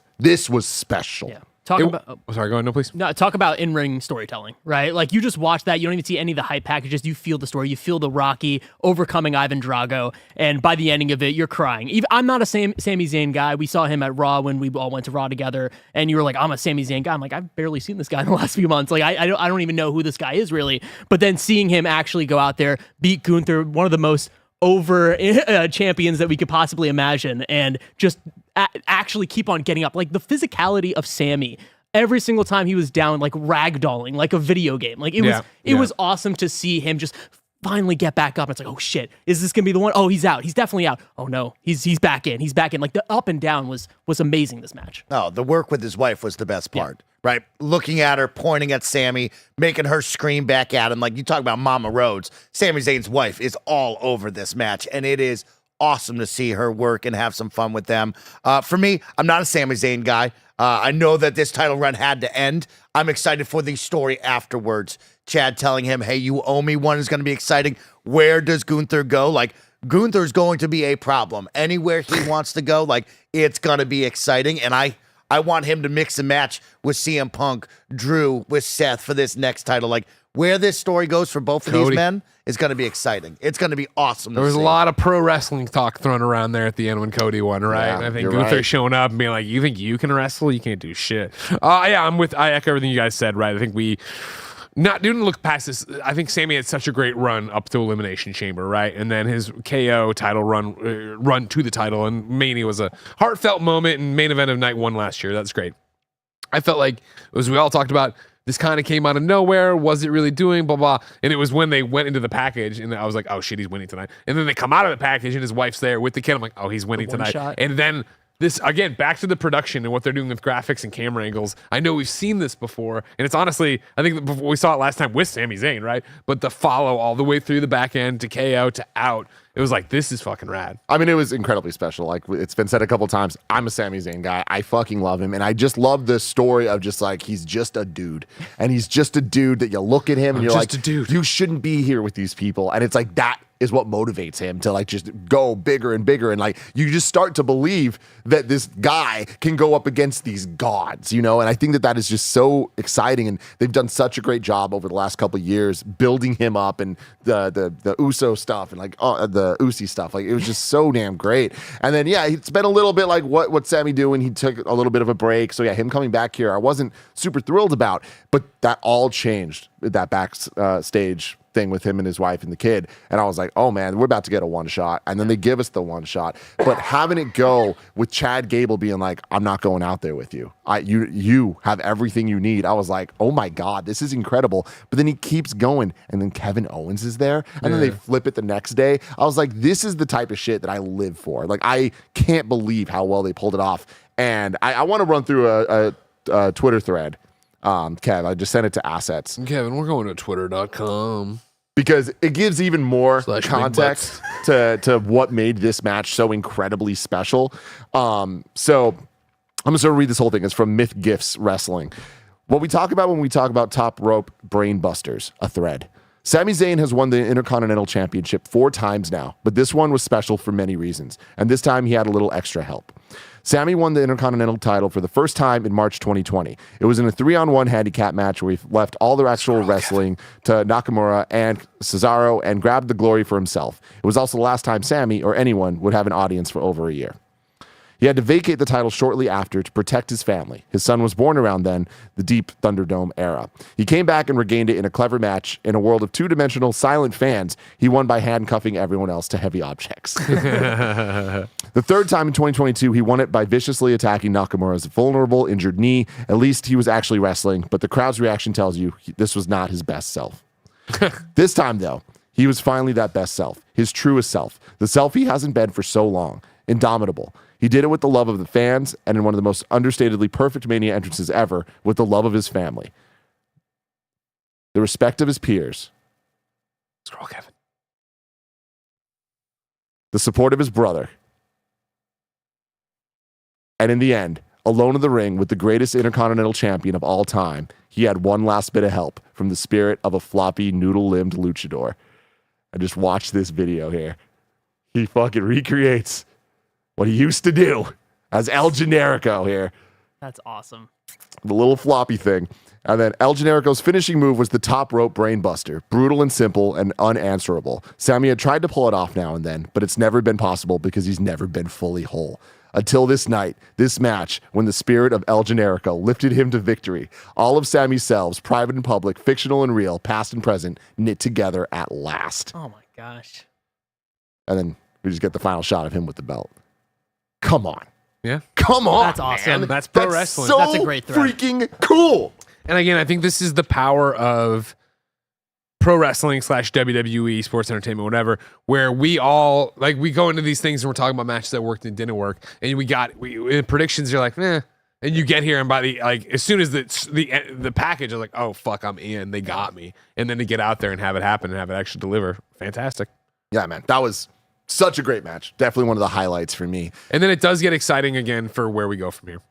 special. Yeah. Sorry, go ahead. No, please. No, talk about in-ring storytelling, right? Like, you just watch that. You don't even see any of the hype packages. You feel the story. You feel the Rocky overcoming Ivan Drago. And by the ending of it, you're crying. I'm not a Sami Zayn guy. We saw him at Raw when we all went to Raw together. And you were like, I'm a Sami Zayn guy. I'm like, I've barely seen this guy in the last few months. Like, I don't even know who this guy is, really. But then seeing him actually go out there, beat Gunther, one of the most over champions that we could possibly imagine, and just actually keep on getting up. Like, the physicality of Sammy, every single time he was down, like ragdolling, like a video game. Like, it was awesome to see him just finally get back up. It's like, oh shit, is this gonna be the one? Oh, he's out. He's definitely out. Oh no, he's back in. He's back in. Like, the up and down was amazing this match. Oh, the work with his wife was the best part, right? Looking at her, pointing at Sammy, making her scream back at him. Like, you talk about Mama Rhodes. Sami Zayn's wife is all over this match, and it is awesome to see her work and have some fun with them. For me, I'm not a Sami Zayn guy. I know that this title run had to end. I'm excited for the story afterwards. Chad telling him, hey, you owe me one, is going to be exciting. Where does Gunther go? Like, Gunther's going to be a problem. Anywhere he wants to go, like, it's going to be exciting. And I want him to mix and match with CM Punk, Drew, with Seth for this next title. Like, where this story goes for both of these men is going to be exciting. It's going to be awesome. There was a lot of pro wrestling talk thrown around there at the end when Cody won, right? Yeah, I think Gunther showing up and being like, you think you can wrestle? You can't do shit. I echo everything you guys said, right? I think we didn't look past this. I think Sammy had such a great run up to Elimination Chamber, right? And then his KO title run to the title, and Mania was a heartfelt moment and main event of night one last year. That's great. I felt like, as we all talked about, this kind of came out of nowhere. Was it really doing blah, blah? And it was when they went into the package, and I was like, oh shit, he's winning tonight. And then they come out of the package, and his wife's there with the kid. I'm like, oh, he's winning tonight. Shot. And then this, again, back to the production and what they're doing with graphics and camera angles. I know we've seen this before, and it's honestly, I think before we saw it last time with Sami Zayn, right? But the follow all the way through the back end to KO to out, it was like, this is fucking rad. I mean, it was incredibly special. Like, it's been said a couple times, I'm a Sami Zayn guy. I fucking love him. And I just love the story of just like, he's just a dude. And he's just a dude that you look at him and you're like, a dude. You shouldn't be here with these people. And it's like, that is what motivates him to like just go bigger and bigger. And like, you just start to believe that this guy can go up against these gods, you know? And I think that is just so exciting. And they've done such a great job over the last couple of years building him up, and the Uso stuff and like the Usi stuff. Like, it was just so damn great. And then, yeah, it's been a little bit like what's Sammy doing? He took a little bit of a break. So yeah, him coming back here, I wasn't super thrilled about, but that all changed with that backstage thing with him and his wife and the kid. And I was like, oh man, we're about to get a one shot. And then they give us the one shot. But having it go with Chad Gable being like, I'm not going out there with you. You have everything you need. I was like, oh my God, this is incredible. But then he keeps going. And then Kevin Owens is there. And then they flip it the next day. I was like, this is the type of shit that I live for. Like, I can't believe how well they pulled it off. And I want to run through a Twitter thread. Kev, I just sent it to assets. Kevin, we're going to twitter.com. Because it gives even more context to what made this match so incredibly special. So I'm just going to read this whole thing. It's from Myth Gifts Wrestling. What we talk about when we talk about top rope brain busters, a thread. Sami Zayn has won the Intercontinental Championship 4 times now, but this one was special for many reasons, and this time he had a little extra help. Sami won the Intercontinental title for the first time in March 2020. It was in a 3-on-1 handicap match where he left all the actual wrestling to Nakamura and Cesaro and grabbed the glory for himself. It was also the last time Sami or anyone would have an audience for over a year. He had to vacate the title shortly after to protect his family. His son was born around then, the Deep Thunderdome era. He came back and regained it in a clever match. In a world of two-dimensional silent fans, he won by handcuffing everyone else to heavy objects. The third time in 2022, he won it by viciously attacking Nakamura's vulnerable, injured knee. At least he was actually wrestling, but the crowd's reaction tells you this was not his best self. This time, though, he was finally that best self, his truest self, the self he hasn't been for so long, indomitable. He did it with the love of the fans and in one of the most understatedly perfect Mania entrances ever with the love of his family, the respect of his peers, Scroll, Kevin. the support of his brother, and in the end, alone in the ring with the greatest Intercontinental Champion of all time, he had one last bit of help from the spirit of a floppy, noodle-limbed luchador. I just watched this video here. He fucking recreates what he used to do as El Generico here. That's awesome. The little floppy thing. And then El Generico's finishing move was the top rope brainbuster. Brutal and simple and unanswerable. Sami had tried to pull it off now and then, but it's never been possible because he's never been fully whole. Until this night, this match, when the spirit of El Generico lifted him to victory. All of Sami's selves, private and public, fictional and real, past and present, knit together at last. Oh my gosh. And then we just get the final shot of him with the belt. Come on. Yeah. Come on. That's awesome. Man. That's pro wrestling. So That's a great thread. freaking cool. And again, I think this is the power of pro wrestling / WWE, sports entertainment, whatever, where we all, like, we go into these things and we're talking about matches that worked and didn't work. And in predictions, you're like, eh. And you get here and by the, like, as soon as the package is like, oh, fuck, I'm in. They got me. And then to get out there and have it happen and have it actually deliver. Fantastic. Yeah, man. That was such a great match. Definitely one of the highlights for me. And then it does get exciting again for where we go from here.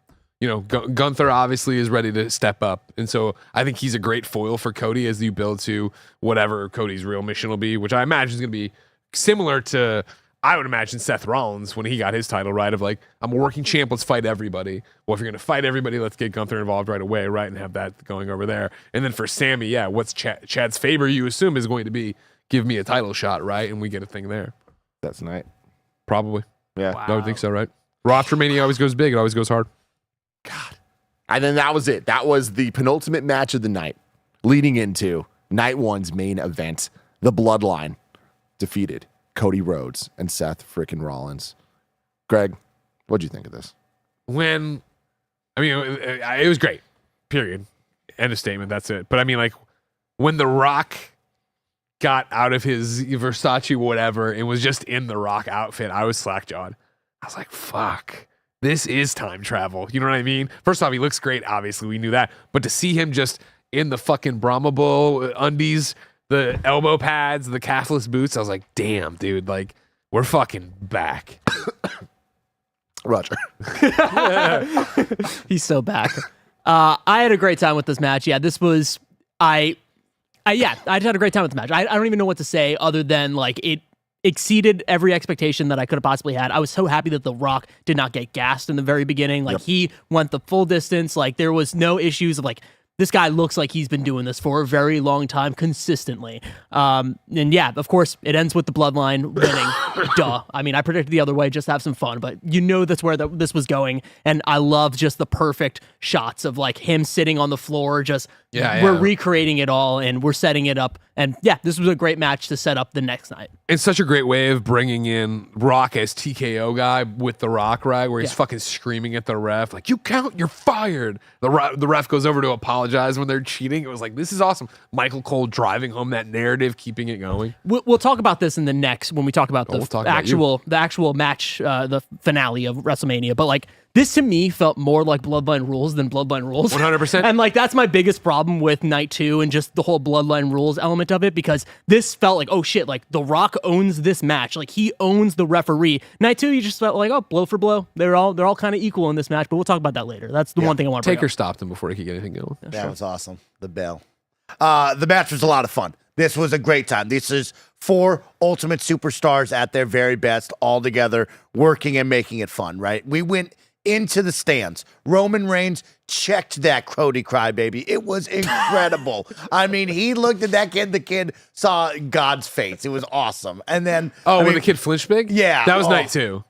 You know, Gunther obviously is ready to step up. And so I think he's a great foil for Cody as you build to whatever Cody's real mission will be, which I imagine is going to be similar to, I would imagine, Seth Rollins when he got his title, right? Of like, I'm a working champ, let's fight everybody. Well, if you're going to fight everybody, let's get Gunther involved right away, right? And have that going over there. And then for Sami, yeah, what's Chad's favor, you assume, is going to be give me a title shot, right? And we get a thing there. That's tonight. Probably. Yeah. Wow. I would think so, right? Roster Mania always goes big. It always goes hard. God. And then that was it. That was the penultimate match of the night, leading into night one's main event. The Bloodline defeated Cody Rhodes and Seth freaking Rollins. Greg, what'd you think of this? It was great. Period. End of statement. That's it. But I mean, like, when The Rock got out of his Versace whatever and was just in The Rock outfit, I was slack-jawed. I was like, fuck. This is time travel. You know what I mean? First off, he looks great. Obviously, we knew that. But to see him just in the fucking Brahma Bull undies, the elbow pads, the calfless boots, I was like, damn, dude. Like, we're fucking back. Roger. He's so back. I had a great time with this match. Yeah, this was I had a great time with the match. I don't even know what to say other than like it exceeded every expectation that I could have possibly had. I was so happy that The Rock did not get gassed in the very beginning. Like he went the full distance. Like there was no issues of like, this guy looks like he's been doing this for a very long time consistently. And yeah, of course, it ends with the Bloodline winning. Duh. I mean, I predicted the other way, just to have some fun, but you know that's where this was going. And I love just the perfect shots of like him sitting on the floor, just we're recreating it all and we're setting it up. And yeah, this was a great match to set up the next night. It's such a great way of bringing in Rock as TKO guy with The Rock, right? Where he's fucking screaming at the ref, like, you count, you're fired. The ref goes over to apologize when they're cheating. It was like, this is awesome. Michael Cole driving home that narrative, keeping it going. We'll talk about this in the next, when we talk about the actual match, the finale of WrestleMania. But like, this to me felt more like Bloodline Rules than Bloodline Rules. 100%. And like, that's my biggest problem with Night 2 and just the whole Bloodline Rules element of it, because this felt like, oh shit, like The Rock owns this match. Like he owns the referee. Night 2, you just felt like, oh, blow for blow. They're all kind of equal in this match, but we'll talk about that later. That's the one thing I want to Taker stopped him before he could get anything going. That was awesome. The bell. The match was a lot of fun. This was a great time. This is 4 ultimate superstars at their very best, all together, working and making it fun, right? We went into the stands. Roman Reigns checked that Crody crybaby. It was incredible. I mean, he looked at that kid. The kid saw God's face. It was awesome. And then, when the kid flinched big? Yeah. That was night 2.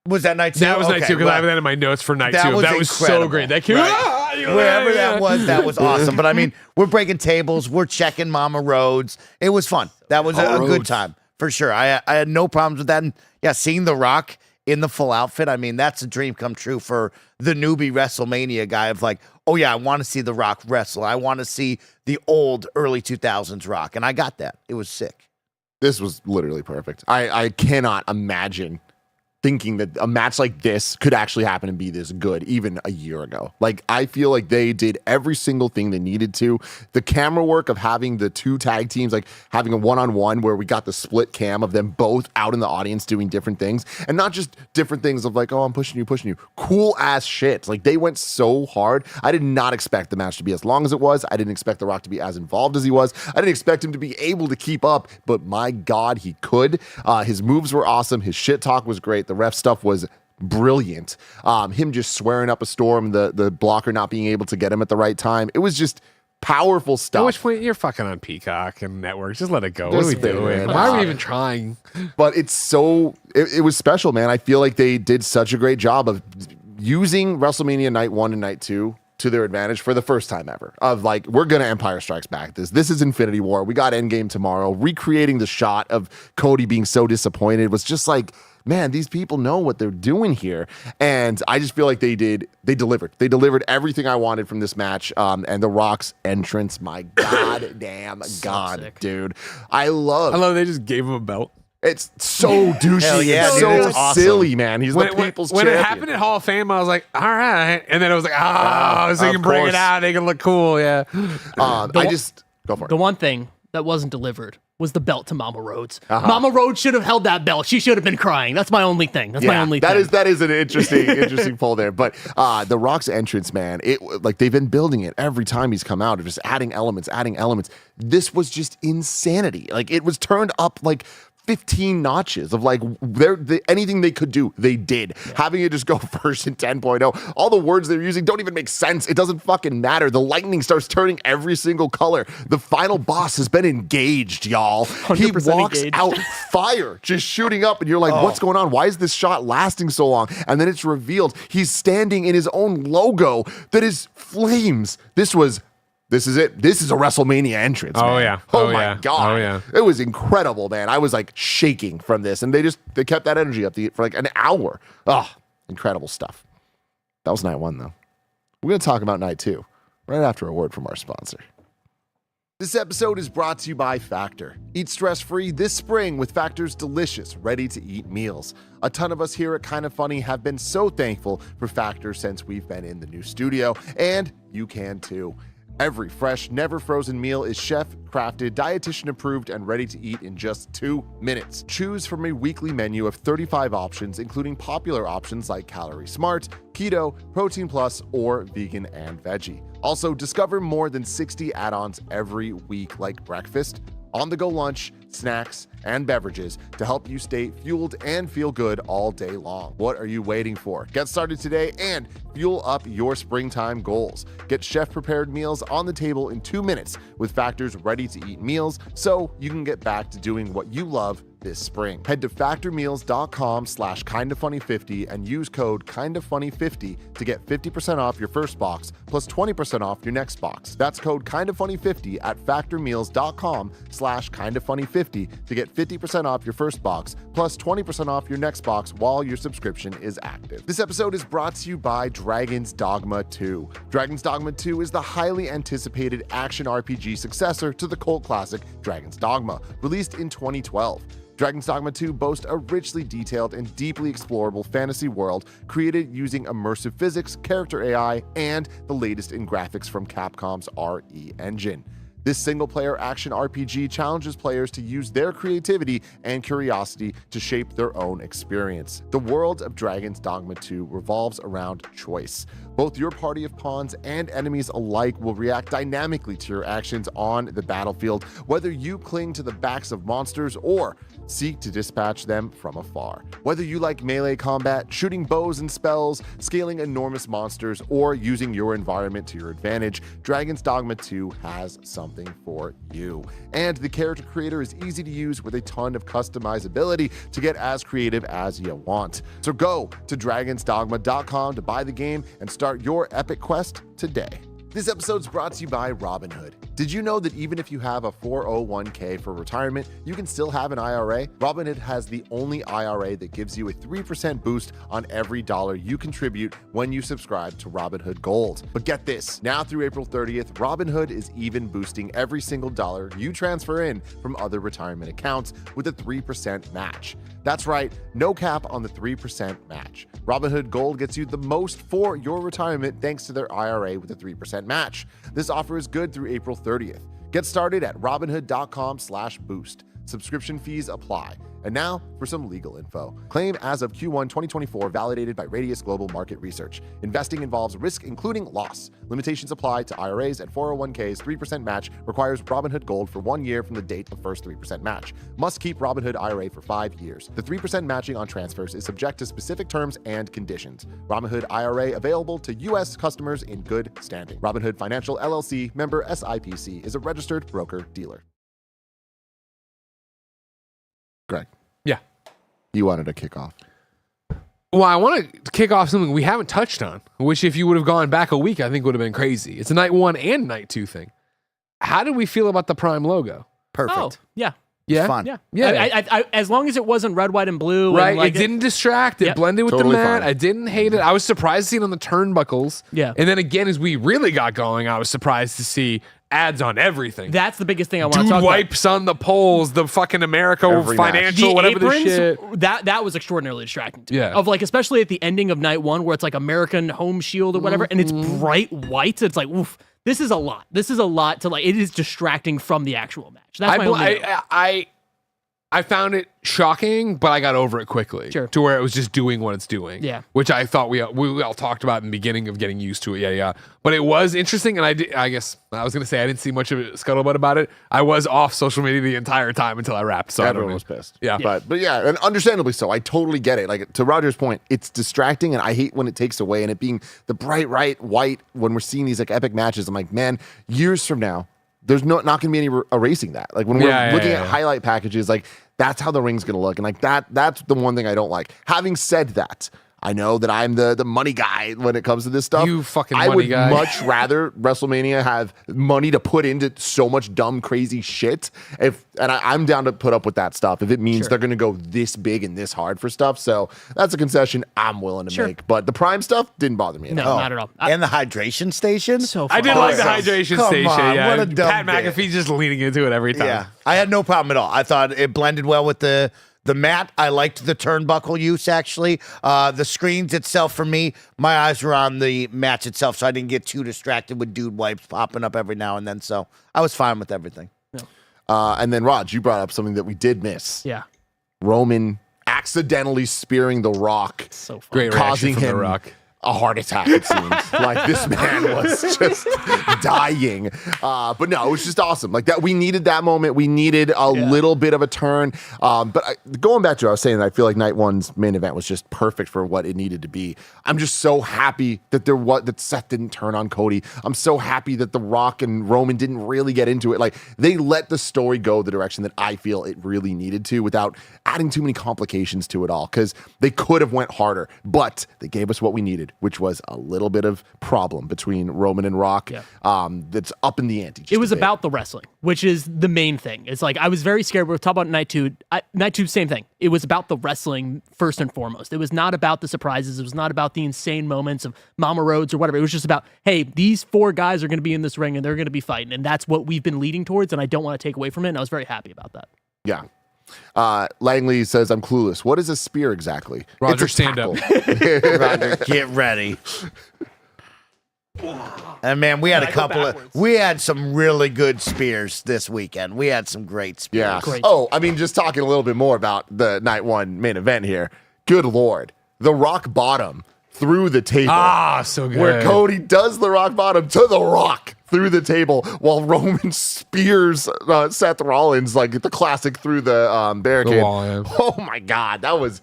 Was that night 2? That was night 2 because I have that in my notes for night 2. That was incredible. so great. That kid, wherever that was awesome. But I mean, we're breaking tables. We're checking Mama Rhodes. It was fun. That was a good time for sure. I had no problems with that. And yeah, seeing The Rock in the full outfit, I mean, that's a dream come true for the newbie WrestleMania guy of like, oh yeah, I want to see The Rock wrestle. I want to see the old early 2000s Rock. And I got that. It was sick. This was literally perfect. I cannot imagine thinking that a match like this could actually happen and be this good even a year ago. Like, I feel like they did every single thing they needed to. The camera work of having the 2 tag teams, like having a one-on-one where we got the split cam of them both out in the audience doing different things, and not just different things of like, oh, I'm pushing you. Cool ass shit. Like, they went so hard. I did not expect the match to be as long as it was. I didn't expect The Rock to be as involved as he was. I didn't expect him to be able to keep up, but my God, he could. His moves were awesome. His shit talk was great. The ref stuff was brilliant. Him just swearing up a storm, the blocker not being able to get him at the right time. It was just powerful stuff. At which point you're fucking on Peacock and networks. Just let it go. Just what are we doing? man. Why are we even trying? But it's so, it was special, man. I feel like they did such a great job of using WrestleMania Night 1 and Night 2 to their advantage for the first time ever. Of like, we're gonna Empire Strikes Back this is Infinity War. We got Endgame tomorrow. Recreating the shot of Cody being so disappointed was just like, man, these people know what they're doing here. And I just feel like they delivered. They delivered everything I wanted from this match. And The Rock's entrance, my goddamn God, sick. dude. I love they just gave him a belt. it's so douchey. Hell yeah, it's dude, so it's awesome. silly, man. He's the people's when champion. it happened at Hall of Fame, I was like, all right. And then it was like, so you can bring it out. They can look cool. Yeah. I just go for it. The one thing that wasn't delivered was the belt to Mama Rhodes. Mama Rhodes should have held that belt. She should have been crying. That's my only thing. That's my only thing. That is an interesting pull there. But The Rock's entrance, man, like they've been building it every time he's come out, just adding elements. This was just insanity. Like, it was turned up like 15 notches of like anything they could do, they did. Yeah. Having it just go version 10.0. All the words they're using don't even make sense. It doesn't fucking matter. The lightning starts turning every single color. The final boss has been engaged, y'all. He walks engaged. out fire, just shooting up, and you're like, what's going on? Why is this shot lasting so long? And then it's revealed he's standing in his own logo that is flames. This is it. This is a WrestleMania entrance. Oh, man. yeah. Oh, Oh, my yeah. God. Oh, yeah. It was incredible, man. I was like shaking from this, and they kept that energy up for like an hour. Oh, incredible stuff. That was night 1, though. We're going to talk about night 2 right after a word from our sponsor. This episode is brought to you by Factor. Eat stress-free this spring with Factor's delicious, ready-to-eat meals. A ton of us here at Kinda Funny have been so thankful for Factor since we've been in the new studio, and you can too. Every fresh, never frozen meal is chef-crafted, dietitian-approved, and ready to eat in just 2 minutes. Choose from a weekly menu of 35 options, including popular options like Calorie Smart, Keto, Protein Plus, or Vegan and Veggie. Also, discover more than 60 add-ons every week, like breakfast, on-the-go lunch, snacks, and beverages to help you stay fueled and feel good all day long. What are you waiting for? Get started today and fuel up your springtime goals. Get chef-prepared meals on the table in 2 minutes with Factor's ready-to-eat meals so you can get back to doing what you love this spring. Head to factormeals.com/kindafunny50 and use code kindafunny50 to get 50% off your first box plus 20% off your next box. That's code kindafunny50 at factormeals.com/kindafunny50 to get 50% off your first box plus 20% off your next box while your subscription is active. This episode is brought to you by Dragon's Dogma 2. Dragon's Dogma 2 is the highly anticipated action RPG successor to the cult classic Dragon's Dogma, released in 2012. Dragon's Dogma 2 boasts a richly detailed and deeply explorable fantasy world created using immersive physics, character AI, and the latest in graphics from Capcom's RE engine. This single-player action RPG challenges players to use their creativity and curiosity to shape their own experience. The world of Dragon's Dogma 2 revolves around choice. Both your party of pawns and enemies alike will react dynamically to your actions on the battlefield, whether you cling to the backs of monsters or seek to dispatch them from afar. Whether you like melee combat, shooting bows and spells, scaling enormous monsters, or using your environment to your advantage, Dragon's Dogma 2 has something for you. And the character creator is easy to use with a ton of customizability to get as creative as you want. So go to dragonsdogma.com to buy the game and start your epic quest today. This episode's brought to you by Robinhood. Did you know that even if you have a 401k for retirement, you can still have an IRA? Robinhood has the only IRA that gives you a 3% boost on every dollar you contribute when you subscribe to Robinhood Gold. But get this, now through April 30th, Robinhood is even boosting every single dollar you transfer in from other retirement accounts with a 3% match. That's right, no cap on the 3% match. Robinhood Gold gets you the most for your retirement thanks to their IRA with a 3% match. This offer is good through April 30th. Get started at robinhood.com/boost. Subscription fees apply. And now for some legal info. Claim as of Q1 2024 validated by Radius Global Market Research. Investing involves risk including loss. Limitations apply to IRAs and 401ks. 3% match requires Robinhood Gold for 1 year from the date of first 3% match. Must keep Robinhood IRA for 5 years. The 3% matching on transfers is subject to specific terms and conditions. Robinhood IRA available to U.S. customers in good standing. Robinhood Financial LLC, member SIPC, is a registered broker-dealer. Greg. Yeah. You wanted a kickoff. Well, I want to kick off something we haven't touched on, which if you would have gone back a week, I think would have been crazy. It's a night 1 and night 2 thing. How did we feel about the Prime logo? Perfect. Oh, yeah. Yeah. Fun. Yeah. Yeah. I, as long as it wasn't red, white, and blue. Right. And like it didn't distract. It Yep. blended with Totally the mat. fine. I didn't hate it. I was surprised to see it on the turnbuckles. Yeah. And then again, as we really got going, I was surprised to see ads on everything. That's the biggest thing I want to Dude talk about. wipes on the poles, the fucking America Every match. financial, The whatever the aprons, shit. that was extraordinarily distracting to me. Yeah. Of like, especially at the ending of night 1 where it's like American home shield or whatever, and it's bright white. It's like, oof, this is a lot. This is a lot to like, it is distracting from the actual match. That's my only note. I found it shocking, but I got over it quickly. Sure. To where it was just doing what it's doing. Yeah. Which I thought we all talked about in the beginning of getting used to it. Yeah. But it was interesting, and I guess I was gonna say I didn't see much of it scuttlebutt about it. I was off social media the entire time until I wrapped. So Everyone was pissed. Yeah. But yeah, and understandably so. I totally get it. Like to Roger's point, it's distracting, and I hate when it takes away. And it being the bright white when we're seeing these like epic matches, I'm like, man, years from now, there's not going to be any erasing that. Like when we're looking at highlight packages, like that's how the ring's going to look. And like that's the one thing I don't like. Having said that, I know that I'm the money guy when it comes to this stuff. You fucking I money would guy. much rather WrestleMania have money to put into so much dumb, crazy shit. I'm down to put up with that stuff if it means they're going to go this big and this hard for stuff. So that's a concession I'm willing to make. But the Prime stuff didn't bother me at No, all. not at all. And the hydration station? So I did fun. like the hydration Come station. on, Yeah. what a dumb Pat bit. McAfee just leaning into it every time. Yeah. I had no problem at all. I thought it blended well with the mat. I liked the turnbuckle use, actually. The screens itself, for me, my eyes were on the match itself, so I didn't get too distracted with dude wipes popping up every now and then. So I was fine with everything. And then, Raj, you brought up something that we did miss. Yeah. Roman accidentally spearing The Rock, So fun. Great causing reaction from him The Rock. a heart attack, it seems. Like this man was just dying. But no, it was just awesome. Like that, we needed that moment. We needed a little bit of a turn. Going back to what I was saying, I feel like night 1's main event was just perfect for what it needed to be. I'm just so happy that that Seth didn't turn on Cody. I'm so happy that The Rock and Roman didn't really get into it. Like they let the story go the direction that I feel it really needed to without adding too many complications to it all. Because they could have went harder, but they gave us what we needed, which was a little bit of problem between Roman and Rock. That's up in the ante. It was about the wrestling, which is the main thing. It's like I was very scared. We're talking about night 2. Night 2, same thing. It was about the wrestling first and foremost. It was not about the surprises. It was not about the insane moments of Mama Rhodes or whatever. It was just about, hey, these 4 guys are going to be in this ring and they're going to be fighting, and that's what we've been leading towards. And I don't want to take away from it. And I was very happy about that. Yeah. Langley says, I'm clueless. What is a spear exactly? Roger, It's a stand up. tackle. Roger, get ready. And man, we had we had some really good spears this weekend. We had some great spears. Yeah. Great. Oh, I mean, just talking a little bit more about the night 1 main event here. Good Lord. The rock bottom through the table. Ah, so good. Where Cody does the rock bottom to the Rock through the table while Roman spears Seth Rollins, like the classic through the barricade. The wall, yeah. Oh my God, that was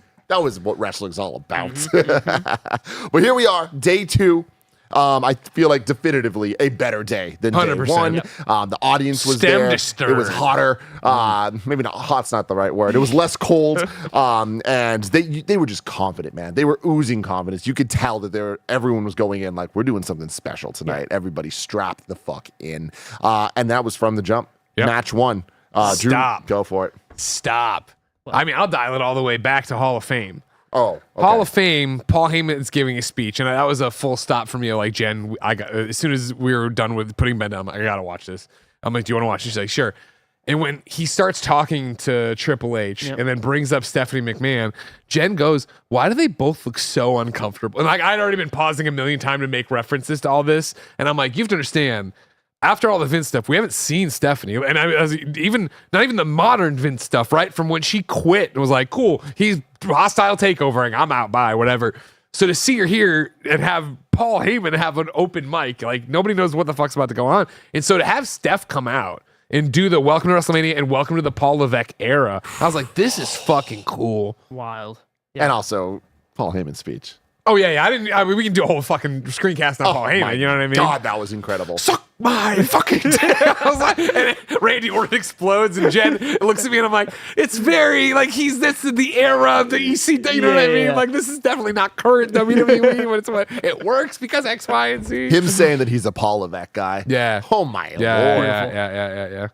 what wrestling's all about. But here we are, day 2. I feel like definitively a better day than day 100%, 1. yep. The audience was Stem there. to stern. It was hotter. Maybe not hot's not the right word. It was less cold. And they were just confident, man. They were oozing confidence. You could tell that everyone was going in like, we're doing something special tonight. Everybody strapped the fuck in. And that was from the jump. Yep. Match 1. Drew, Stop. go for it. Stop. I mean, I'll dial it all the way back to Hall of Fame. Oh, okay. Hall of Fame, Paul Heyman is giving a speech, and that was a full stop for me. Like, Jen, as soon as we were done with putting Ben down, I'm like, I gotta watch this. I'm like, do you want to watch? She's like, sure. And when he starts talking to Triple H and then brings up Stephanie McMahon, Jen goes, why do they both look so uncomfortable? And like, I'd already been pausing a million times to make references to all this, and I'm like, you have to understand, after all the Vince stuff, we haven't seen Stephanie, and not even the modern Vince stuff, right? From when she quit and was like, cool, he's hostile takeovering, I'm out, bye, whatever. So to see her here and have Paul Heyman have an open mic, like nobody knows what the fuck's about to go on. And so to have Steph come out and do the welcome to WrestleMania and welcome to the Paul Levesque era, I was like, this is fucking cool. Wild. And also Paul Heyman's speech. Oh, yeah. I mean, we can do a whole fucking screencast on Paul Heyman, you know what I mean? God, that was incredible. Suck my fucking dick. I was like, and Randy Orton explodes, and Jen looks at me, and I'm like, it's very, like, this is the era of the EC, you know what I mean? Yeah. Like, this is definitely not current WWE, but it's what it works because X, Y, and Z. Him saying that he's a Paul Levesque guy. Yeah. Oh, my Lord. Yeah.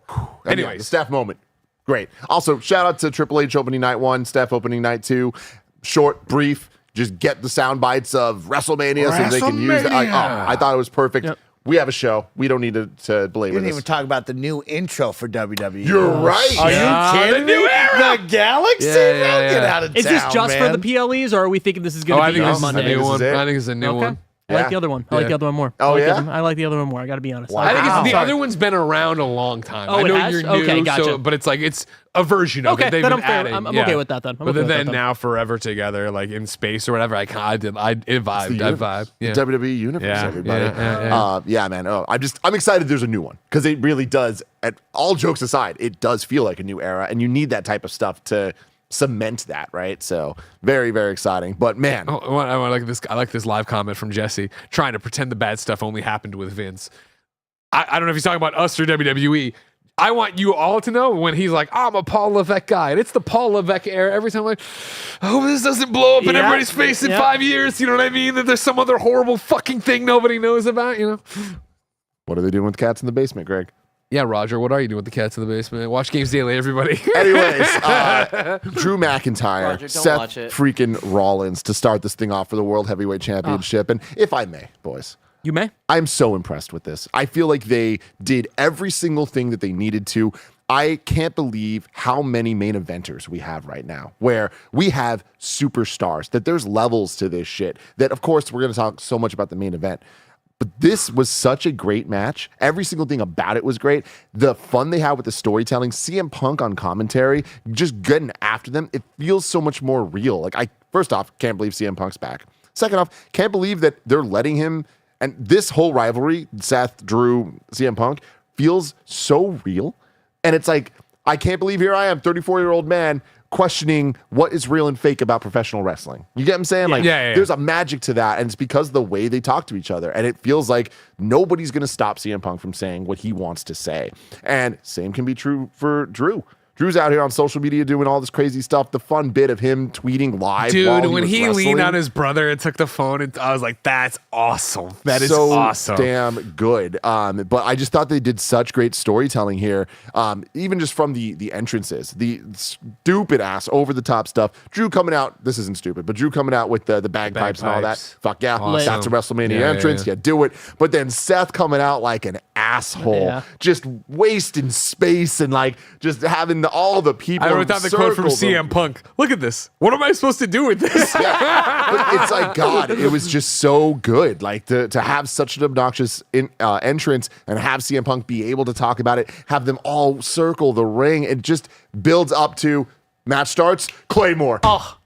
Anyway, the Steph moment. Great. Also, shout out to Triple H opening night 1, Steph opening night 2. Short, brief. Just get the sound bites of WrestleMania so they can use it. I thought it was perfect. Yep. We have a show. We don't need to We belabor didn't this. even talk about the new intro for WWE. You're right. Are Yeah. you kidding The me? new era. The Galaxy? Yeah. Get out of Is this town, just man. for the PLEs, or are we thinking this is going I to be think on this is a Monday? new This is one. it? I think it's a new Okay. one. I like Yeah. the other one. I like the other one more. Oh, I like yeah? I like the other one more. I got to be honest. Wow. I think Wow. the other one's been around a long time. Oh, I it know has? you're new, Okay, gotcha. but it's like it's a version of Okay, it. They've then been I'm fair. adding. I'm okay with that then. I'm But okay with then that then. now forever together, like in space or whatever. I vibed. I vibe. Yeah. The WWE universe, Yeah, everybody. yeah. Man. Oh, I'm excited there's a new one because it really does, at all jokes aside, it does feel like a new era, and you need that type of stuff to cement that, right? So very, very exciting. But man, I like this. I like this live comment from Jesse trying to pretend the bad stuff only happened with Vince. I don't know if he's talking about us or WWE. I want you all to know when he's like, I'm a Paul Levesque guy. And it's the Paul Levesque era. Every time I'm like, I hope this doesn't blow up in Yeah. everybody's face in 5 years. You know what I mean? That there's some other horrible fucking thing nobody knows about, you know? what are they doing with cats in the basement, Greg? Yeah, Roger, what are you doing with the cats in the basement? Watch Games Daily, everybody. Anyways, Drew McIntyre, Roger, don't Seth watch it. freaking Rollins to start this thing off for the World Heavyweight Championship. And if I may, boys, You may. I'm so impressed with this. I feel like they did every single thing that they needed to. I can't believe how many main eventers we have right now, where we have superstars, that there's levels to this shit. That, of course, we're going to talk so much about the main event. But this was such a great match. Every single thing about it was great. The fun they had with the storytelling, CM Punk on commentary, just getting after them, it feels so much more real. Like, first off, can't believe CM Punk's back. Second off, can't believe that they're letting him, and this whole rivalry, Seth, Drew, CM Punk, feels so real. And it's like, I can't believe here I am, 34-year-old man, questioning what is real and fake about professional wrestling. You get what I'm saying? Like, Yeah. there's a magic to that, and it's because of the way they talk to each other. And it feels like nobody's going to stop CM Punk from saying what he wants to say. And same can be true for Drew. Drew's out here on social media doing all this crazy stuff. The fun bit of him tweeting live. Dude, while when was he leaned wrestling. on his brother and took the phone, and I was like, that's awesome. That is so awesome. damn good. But I just thought they did such great storytelling here. Even just from the entrances, the stupid ass over the top stuff. Drew coming out. This isn't stupid, but Drew coming out with the bagpipes and all that. bagpipes. Fuck yeah, Awesome. that's a WrestleMania Yeah, entrance. yeah. Yeah, do it. But then Seth coming out like an asshole, Yeah. just wasting space and like just having all the people. I wrote down the quote from circle them. CM Punk. Look at this. What am I supposed to do with this? But it's like, God, it was just so good. Like to have such an obnoxious entrance and have CM Punk be able to talk about it, have them all circle the ring. It just builds up to match starts, Claymore. Oh,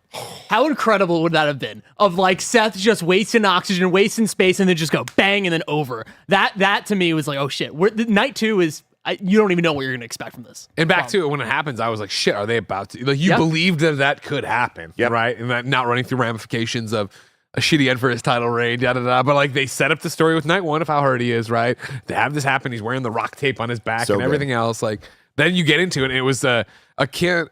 How incredible would that have been? Of like Seth just wasting oxygen, wasting space, and then just go bang and then over. That to me was like, oh shit. Night 2 is you don't even know what you're gonna expect from this. And back to it, when it happens, I was like, shit, are they about to? Like, you believed that could happen, right? And that not running through ramifications of a shitty end for his title reign, But like, they set up the story with Night 1 of how hurt he is, right? To have this happen, he's wearing the rock tape on his back and everything else. Like, then you get into it, and it was akin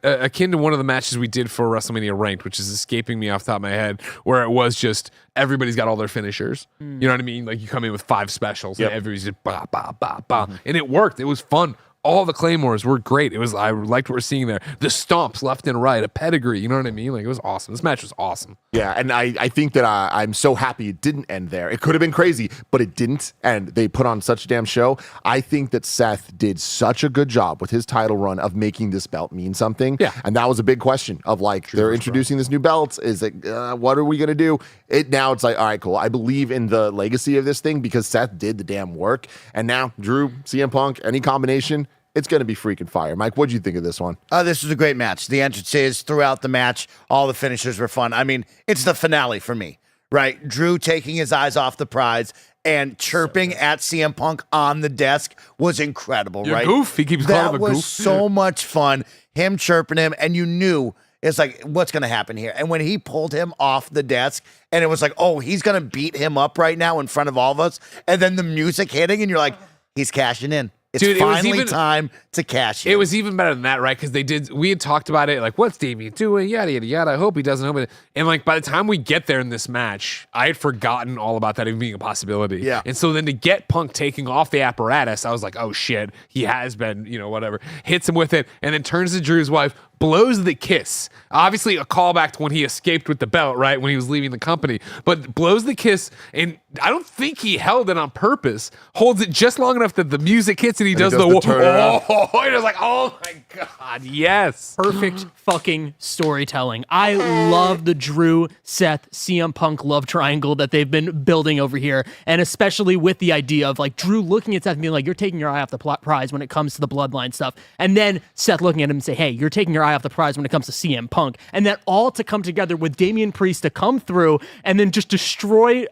to one of the matches we did for WrestleMania Ranked, which is escaping me off the top of my head, where it was just everybody's got all their finishers. You know what I mean? Like, you come in with 5 specials, and everybody's just ba ba ba ba, and it worked. It was fun. All the claymores were great. I liked what we're seeing there. The stomps left and right, a pedigree. You know what I mean? Like, it was awesome. This match was awesome. Yeah, and I think that I'm so happy it didn't end there. It could have been crazy, but it didn't, and they put on such a damn show. I think that Seth did such a good job with his title run of making this belt mean something. Yeah. And that was a big question of like, they're introducing this new belt. Is it, what are we going to do? Now it's like, all right, cool. I believe in the legacy of this thing because Seth did the damn work. And now Drew, CM Punk, any combination, it's going to be freaking fire. Mike, what'd you think of this one? This was a great match. The entrances throughout the match, all the finishers were fun. I mean, it's the finale for me, right? Drew taking his eyes off the prize and chirping at CM Punk on the desk was incredible, right? Goof. He keeps calling him a goof. That was so much fun. Him chirping him, and you knew it's like, what's going to happen here? And when he pulled him off the desk, and it was like, oh, he's going to beat him up right now in front of all of us, and then the music hitting, and you're like, he's cashing in. It's finally time to cash in. It was even better than that, right? Because we had talked about it, like, what's Damien doing? Yada, yada, yada. I hope he doesn't. Hope it. And, like, by the time we get there in this match, I had forgotten all about that even being a possibility. Yeah. And so then to get Punk taking off the apparatus, I was like, oh, shit. He has been, whatever. Hits him with it, and then turns to Drew's wife, blows the kiss. Obviously, a callback to when he escaped with the belt, right? When he was leaving the company. But blows the kiss, and I don't think he held it on purpose. Holds it just long enough that the music hits, and he does the turnaround. And I was like, oh my God, yes. Perfect fucking storytelling. I love the Drew, Seth, CM Punk love triangle that they've been building over here. And especially with the idea of like Drew looking at Seth and being like, you're taking your eye off the prize when it comes to the bloodline stuff. And then Seth looking at him and say, hey, you're taking your eye off the prize when it comes to CM Punk. And that all to come together with Damian Priest to come through and then just destroy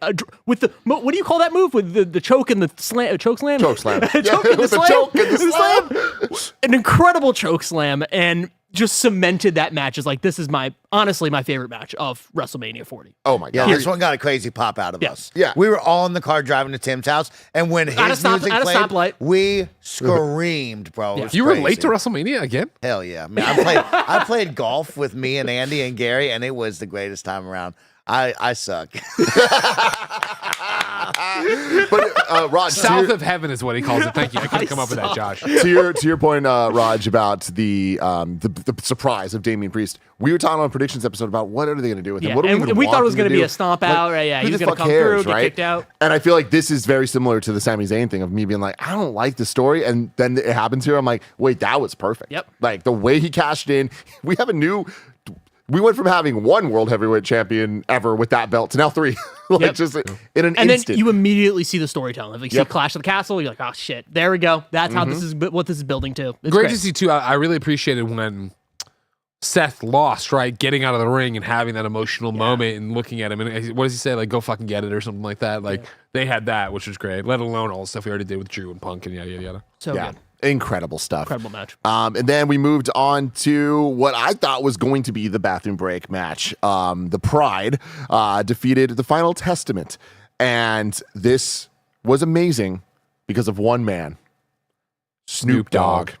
with the, what do you call that move? With the choke and the slam, choke slam? Choke slam. Choke and the slam? Choke and the slam. An incredible choke slam and just cemented that match as like, this is honestly my favorite match of WrestleMania 40. Oh my God. Yeah, this one got a crazy pop out of us. Yeah. We were all in the car driving to Tim's house, and when his music played, we screamed, bro. Yeah. You were late to WrestleMania again? Hell yeah. Man, I played golf with me and Andy and Gary, and it was the greatest time around. I suck. But Raj, South of heaven is what he calls it. Thank you. I couldn't come up with that, Josh. to your point, Raj, about the surprise of Damian Priest. We were talking on predictions episode about what are they going to do with him? Yeah, What do we even we thought it want was them going to do? be a stomp out. Right? Yeah, who he was the going to fuck come cares, through, right? get kicked out. And I feel like this is very similar to the Sami Zayn thing of me being like, I don't like the story, and then it happens here. I'm like, wait, that was perfect. Yep. Like the way he cashed in, we went from having one world heavyweight champion ever with that belt to now 3. Just in an And instant. then you immediately see the storytelling. Like you see Clash of the Castle, you're like, oh shit, there we go. That's how this is what this is building to. It's Great to see too. I really appreciated when Seth lost, right? Getting out of the ring and having that emotional moment and looking at him. And what does he say? Like, go fucking get it or something like that. Like, they had that, which was great. Let alone all the stuff we already did with Drew and Punk and yada, yada, yada. So good. Incredible stuff. Incredible match. And then we moved on to what I thought was going to be the bathroom break match. The Pride defeated the Final Testament. And this was amazing because of one man, Snoop Dogg.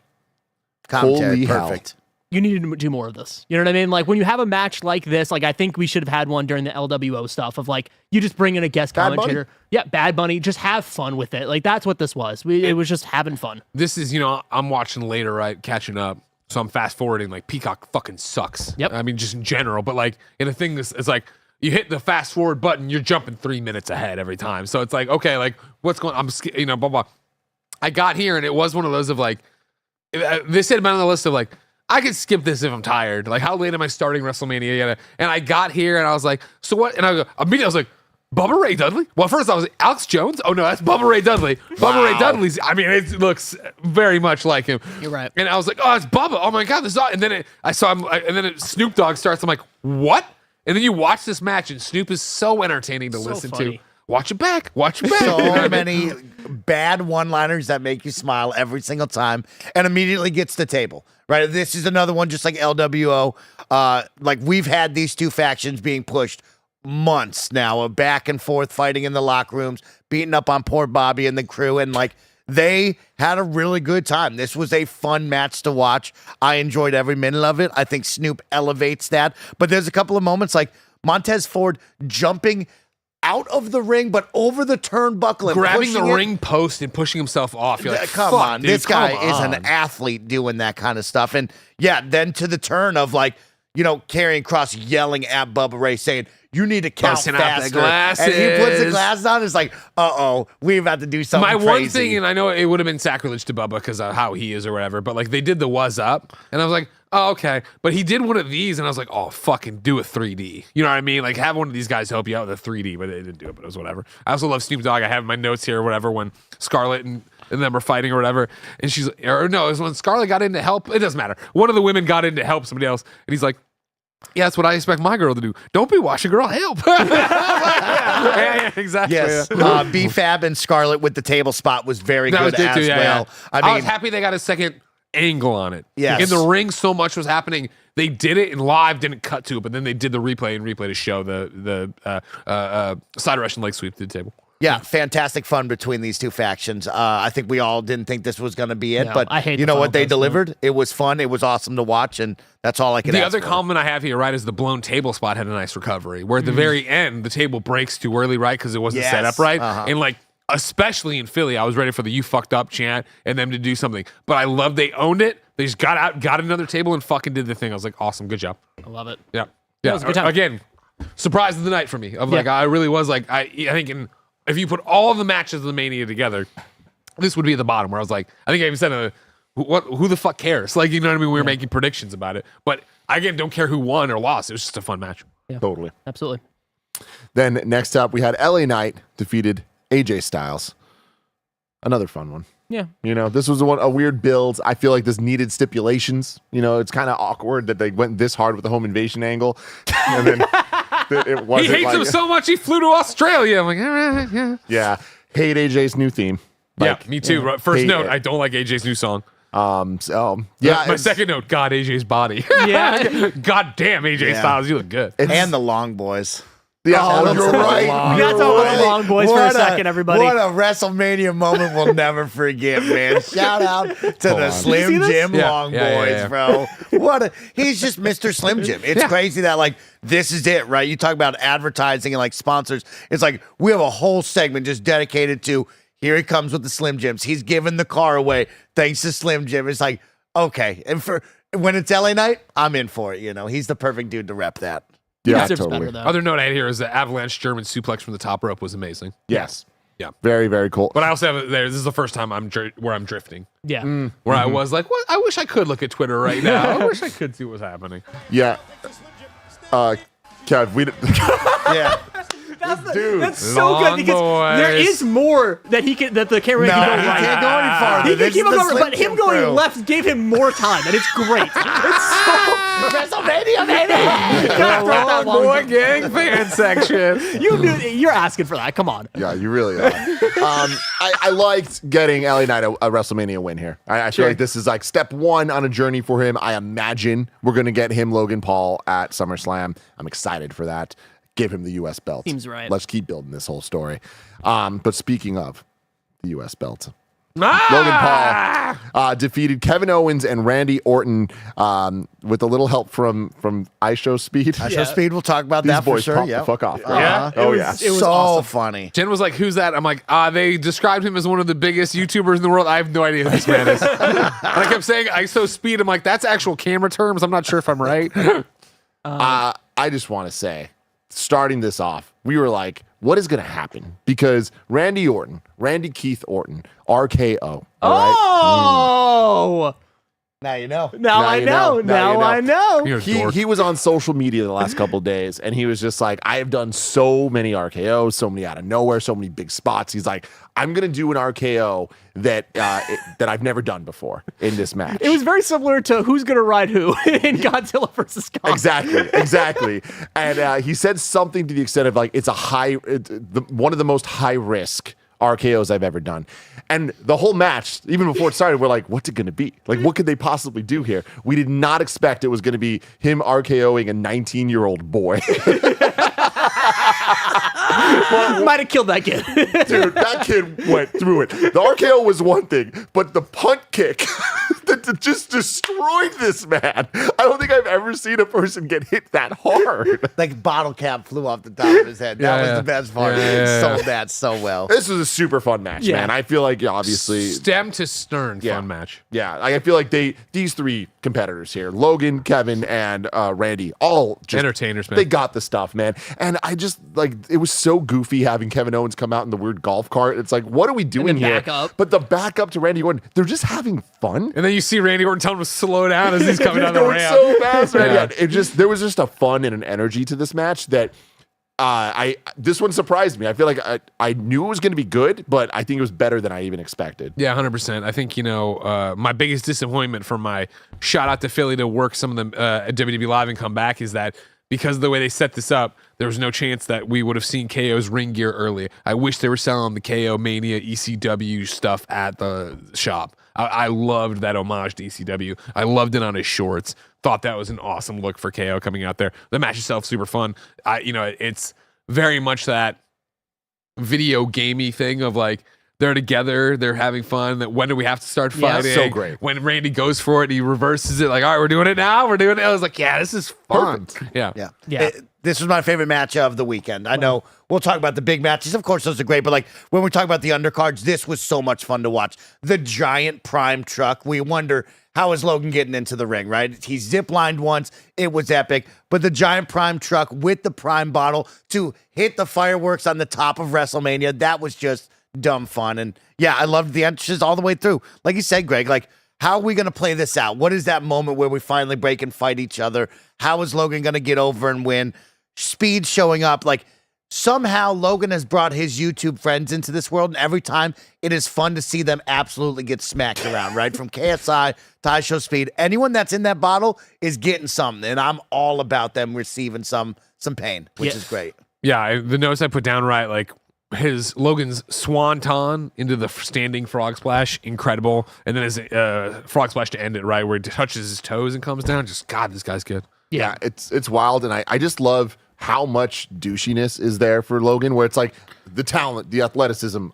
Commentary, Holy hell. perfect. You need to do more of this. You know what I mean? Like when you have a match like this, like I think we should have had one during the LWO stuff of like, you just bring in a guest Bad commentator. Bunny. Yeah, Bad Bunny. Just have fun with it. Like that's what this was. It was just having fun. This is, I'm watching later, right? Catching up. So I'm fast forwarding. Like, Peacock fucking sucks. Yep. I mean, just in general. But like, in a thing that's it's like, you hit the fast forward button, you're jumping 3 minutes ahead every time. So it's like, okay, like what's going on? Blah, blah. I got here and it was one of those of like, this had been on the list of like, I could skip this if I'm tired. Like, how late am I starting WrestleMania? And I got here and I was like, so what? And I go, immediately I was like, Bubba Ray Dudley? Well, first I was Alex Jones. Oh no, that's Bubba Ray Dudley. Bubba Ray Dudley's. I mean, it looks very much like him. You're right. And I was like, oh, it's Bubba. Oh my god, this is. And then I saw him. And then Snoop Dogg starts. I'm like, what? And then you watch this match, and Snoop is so entertaining to listen funny. to. Watch it back. Watch it back. So many bad one-liners that make you smile every single time, and immediately gets the table. Right. This is another one, just like LWO. Like we've had these two factions being pushed months now, of back and forth fighting in the locker rooms, beating up on poor Bobby and the crew, and like they had a really good time. This was a fun match to watch. I enjoyed every minute of it. I think Snoop elevates that, but there's a couple of moments like Montez Ford jumping out of the ring, but over the turnbuckle, and grabbing the pushing it. ring post and pushing himself off. You're like, Come fuck, on, dude, this guy come is on. an athlete doing that kind of stuff. And yeah, then to the turn of like, you know, Karrion Kross yelling at Bubba Ray saying, you need to count Busting out the faster. And he puts the glasses. glasses on. It's like, uh-oh, we're about to do something My crazy. one thing, and I know it would have been sacrilege to Bubba because of how he is or whatever, but like they did the was up, and I was like, oh, okay. But he did one of these, and I was like, oh, fucking do a 3D. You know what I mean? Like have one of these guys help you out with a 3D, but they didn't do it, but it was whatever. I also love Snoop Dogg. I have my notes here or whatever when Scarlett and them were fighting or whatever, and she's, or no, it was when Scarlett got in to help. It doesn't matter. One of the women got in to help somebody else, and he's like, yeah, that's what I expect my girl to do. Don't be watching girl, help. yeah, exactly. Yes, Yeah. B-Fab and Scarlett with the table spot was very That good was good as too, yeah, well. yeah. I I mean, was happy they got a second angle on it. Yes. In the ring, so much was happening. They did it in live, didn't cut to it, but then they did the replay to show the side Russian leg sweep to the table. yeah, fantastic fun between these two factions. I think we all didn't think this was going to be it, No, but I hate you the know what final they post, though. delivered? It was fun. It was awesome to watch, and that's all I could The ask other for. comment I have here, right, is the blown table spot had a nice recovery, where at the very end, the table breaks too early, right, because it wasn't Yes. set up right. Uh-huh. And like, especially in Philly, I was ready for the "you fucked up" chant and them to do something. But I love they owned it. They just got out, got another table, and fucking did the thing. I was like, awesome, good job. I love it. Yeah, yeah. was a good time. Again, surprise of the night for me. Of like, Yeah. I really was like, I think if you put all the matches of the Mania together, this would be at the bottom. Where I was like, I think I even said, who the fuck cares? Like, you know what I mean? We were making predictions about it, but I again don't care who won or lost. It was just a fun match. Totally. Absolutely. Then next up, we had LA Knight defeated AJ Styles. Another fun one. Yeah. You know, this was a weird build. I feel like this needed stipulations. You know, it's kind of awkward that they went this hard with the home invasion angle. And then it wasn't He hates like, him so much he flew to Australia. I'm like, all right, yeah. Yeah. Hate AJ's new theme. Like, Yeah, me too. First hate note, it. I don't like AJ's new song. So, yeah. My it's- second note, God, AJ's body. Yeah. God damn, AJ Yeah. Styles, you look good. And the Long Boys. Yeah, Oh, you're that's right. long. We gotta talk about the Long Boys for a second, everybody. What a WrestleMania moment we'll never forget, man. Shout out to the on. Slim Did you see this? Jim Yeah, Long yeah, Boys, yeah. bro. He's just Mr. Slim Jim. It's crazy that like this is it, right? You talk about advertising and like sponsors. It's like we have a whole segment just dedicated to here he comes with the Slim Jims. He's giving the car away thanks to Slim Jim. It's like, okay. And for when it's LA Night, I'm in for it, you know. He's the perfect dude to rep that. He Yeah, deserves totally. better, though. Other note I had here is the avalanche German suplex from the top rope was amazing. Yes. Yeah. Very, very cool. But I also have it there. This is the first time where I'm drifting. Yeah. Where I was like, what? I wish I could look at Twitter right now. I wish I could see what's happening. Yeah. Kev, we Yeah. dude. That's so good because Long there Boys. is more that the camera No, can go he right. can't go any farther. He can This keep is on the going, Slim but him Jim going crew. left gave him more time, and it's great. It's so WrestleMania, baby. Gotta throw out that long Boy jump. gang fan section. You're asking for that. Come on. Yeah, you really are. I liked getting LA Knight a WrestleMania win here. I feel like this is like step one on a journey for him. I imagine we're going to get him Logan Paul at SummerSlam. I'm excited for that. Give him the U.S. belt. Seems right. Let's keep building this whole story. But speaking of the U.S. belt, Ah! Logan Paul defeated Kevin Owens and Randy Orton with a little help from iShow Speed. Show Speed, we'll talk about These that for boys sure. popped Yeah. the fuck off. Bro. Yeah? Oh, It yeah. was- it was so awesome. funny. Jen was like, who's that? I'm like, they described him as one of the biggest YouTubers in the world. I have no idea who this man is. And I kept saying, ISO Speed. I'm like, that's actual camera terms. I'm not sure if I'm right. I just want to say, starting this off, we were like, what is going to happen? Because Randy Keith Orton, RKO. All right. Oh. Now you know. Now I you know. know. Now you Now I know. You're a dork. He was on social media the last couple of days, and he was just like, I have done so many RKOs, so many out of nowhere, so many big spots. He's like, I'm going to do an RKO that that I've never done before in this match. It was very similar to Who's Gonna Ride Who in Godzilla vs. Kong. Exactly. And he said something to the extent of like, it's one of the most high risk RKOs I've ever done. And the whole match, even before it started, we're like, what's it going to be? Like, what could they possibly do here? We did not expect it was going to be him RKOing a 19-year-old boy. Might have killed that kid. Dude, that kid went through it. The RKO was one thing, but the punt kick that just destroyed this man. I don't think I've ever seen a person get hit that hard. Like bottle cap flew off the top of his head. That was the best part. Sold that so well. This was a super fun match, man. I feel like, obviously, Stem to stern fun match. Yeah, like, I feel like these three competitors here, Logan, Kevin, and Randy, all just Entertainers, man. They got the stuff, man. And I just like, it was so goofy having Kevin Owens come out in the weird golf cart. It's like, what are we doing here? backup. But the backup to Randy Orton, they're just having fun. And then you see Randy Orton tell him to slow down as he's coming down the Going ramp. so fast, man. Yeah. Yeah, there was just a fun and an energy to this match that this one surprised me. I feel like I knew it was going to be good, but I think it was better than I even expected. Yeah, 100%. I think, my biggest disappointment from my shout out to Philly to work some of the WWE Live and come back is that because of the way they set this up, there was no chance that we would have seen KO's ring gear early. I wish they were selling the KO Mania ECW stuff at the shop. I loved that homage to ECW. I loved it on his shorts. Thought that was an awesome look for KO coming out there. The match itself, super fun. It's very much that video gamey thing of like, they're together, they're having fun. That when do we have to start fighting? so great. When Randy goes for it, he reverses it like, all right, we're doing it now. We're doing it. I was like, yeah, this is fun. Perfect. Yeah. This was my favorite match of the weekend. I know we'll talk about the big matches. Of course, those are great. But like when we talk about the undercards, this was so much fun to watch. The giant prime truck. We wonder, how is Logan getting into the ring, right? He ziplined once. It was epic. But the giant prime truck with the prime bottle to hit the fireworks on the top of WrestleMania, that was just dumb fun. And yeah, I loved the entrances all the way through. Like you said, Greg, like, how are we going to play this out? What is that moment where we finally break and fight each other? How is Logan going to get over and win? Speed showing up. Like, somehow Logan has brought his YouTube friends into this world, and every time it is fun to see them absolutely get smacked around, right? From KSI to iShow Speed. Anyone that's in that bottle is getting something, and I'm all about them receiving some pain, which is great. Yeah, the notes I put down, right, like Logan's swanton into the standing frog splash, incredible. And then his frog splash to end it, right, where he touches his toes and comes down. Just, God, this guy's good. Yeah, it's wild, and I just love how much douchiness is there for Logan, where it's like the talent, the athleticism,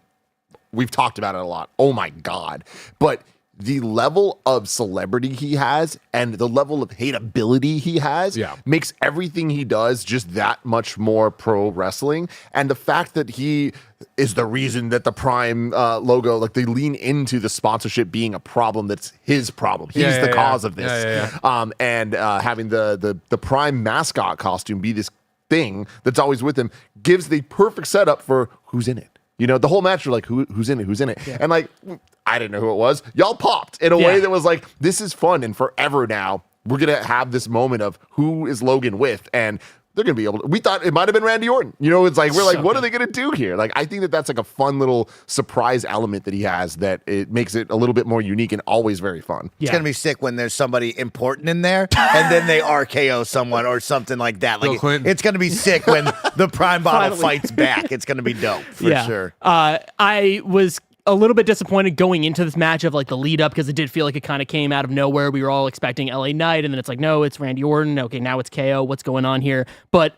we've talked about it a lot. Oh my God. But the level of celebrity he has and the level of hateability he has makes everything he does just that much more pro wrestling. And the fact that he is the reason that the Prime logo, like, they lean into the sponsorship being a problem that's his problem. He's the cause of this. And having the Prime mascot costume be this thing that's always with him gives the perfect setup for who's in it. You know, the whole match, you're like, who's in it? Who's in it? Yeah. And like, I didn't know who it was. Y'all popped in a way that was like, this is fun. And forever now, we're going to have this moment of who is Logan with. And they're going to be able to, we thought it might have been Randy Orton. You know, it's like, we're like, what are they going to do here? Like, I think that that's like a fun little surprise element that he has that it makes it a little bit more unique and always very fun. It's going to be sick when there's somebody important in there and then they RKO someone or something like that. Like, it's going to be sick when the Prime Bottle fights back. It's going to be dope for sure. I was a little bit disappointed going into this match of like the lead up because it did feel like it kind of came out of nowhere. We were all expecting LA Knight, and then it's like, no, it's Randy Orton. Okay, now it's KO. What's going on here? But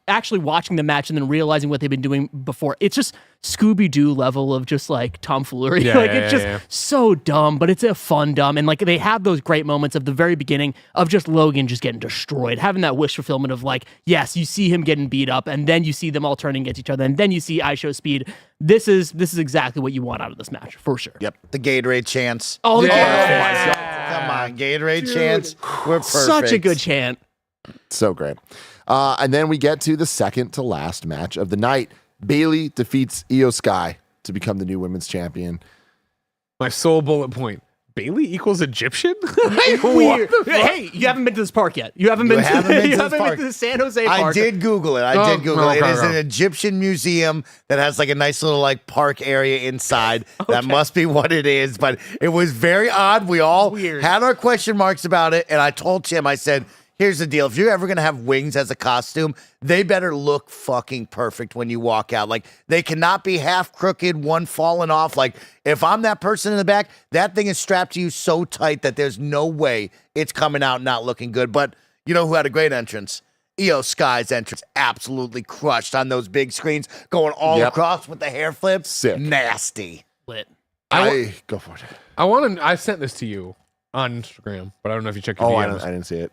actually watching the match and then realizing what they've been doing before, it's just Scooby-Doo level of just like tomfoolery. It's just so dumb, but it's a fun dumb. And like they have those great moments of the very beginning of just Logan just getting destroyed, having that wish fulfillment of like, yes, you see him getting beat up, and then you see them all turning against each other, and then you see iShow Speed. This is exactly what you want out of this match for sure. Yep, the Gatorade chants. Oh, the Gatorade! Come on, Gatorade chants. We're perfect. Such a good chant. So great. And then we get to the second to last match of the night. Bayley defeats Io Sky to become the new women's champion. My sole bullet point: Bailey equals Egyptian? Weird. Hey, you haven't been to this park yet. You haven't been to the San Jose park. I did Google it. It is an Egyptian museum that has like a nice little like park area inside. That must be what it is. But it was very odd. We all had our question marks about it. And I told Tim, I said, here's the deal. If you're ever going to have wings as a costume, they better look fucking perfect when you walk out. Like, they cannot be half crooked, one falling off. Like, if I'm that person in the back, that thing is strapped to you so tight that there's no way it's coming out not looking good. But you know who had a great entrance? Io Sky's entrance. Absolutely crushed on those big screens, going all across with the hair flips. Sick. Nasty. Lit. Go for it. I sent this to you on Instagram, but I don't know if you checked your DMs. I didn't see it.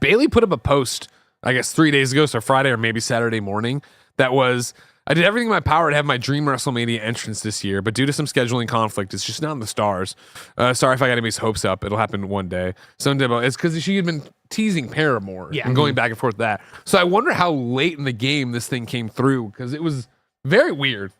Bailey put up a post, I guess 3 days ago, so Friday or maybe Saturday morning, that was, I did everything in my power to have my dream WrestleMania entrance this year, but due to some scheduling conflict, it's just not in the stars. Sorry if I got anybody's hopes up. It'll happen one day. It's because she had been teasing Paramore and going back and forth with that. So I wonder how late in the game this thing came through, because it was very weird.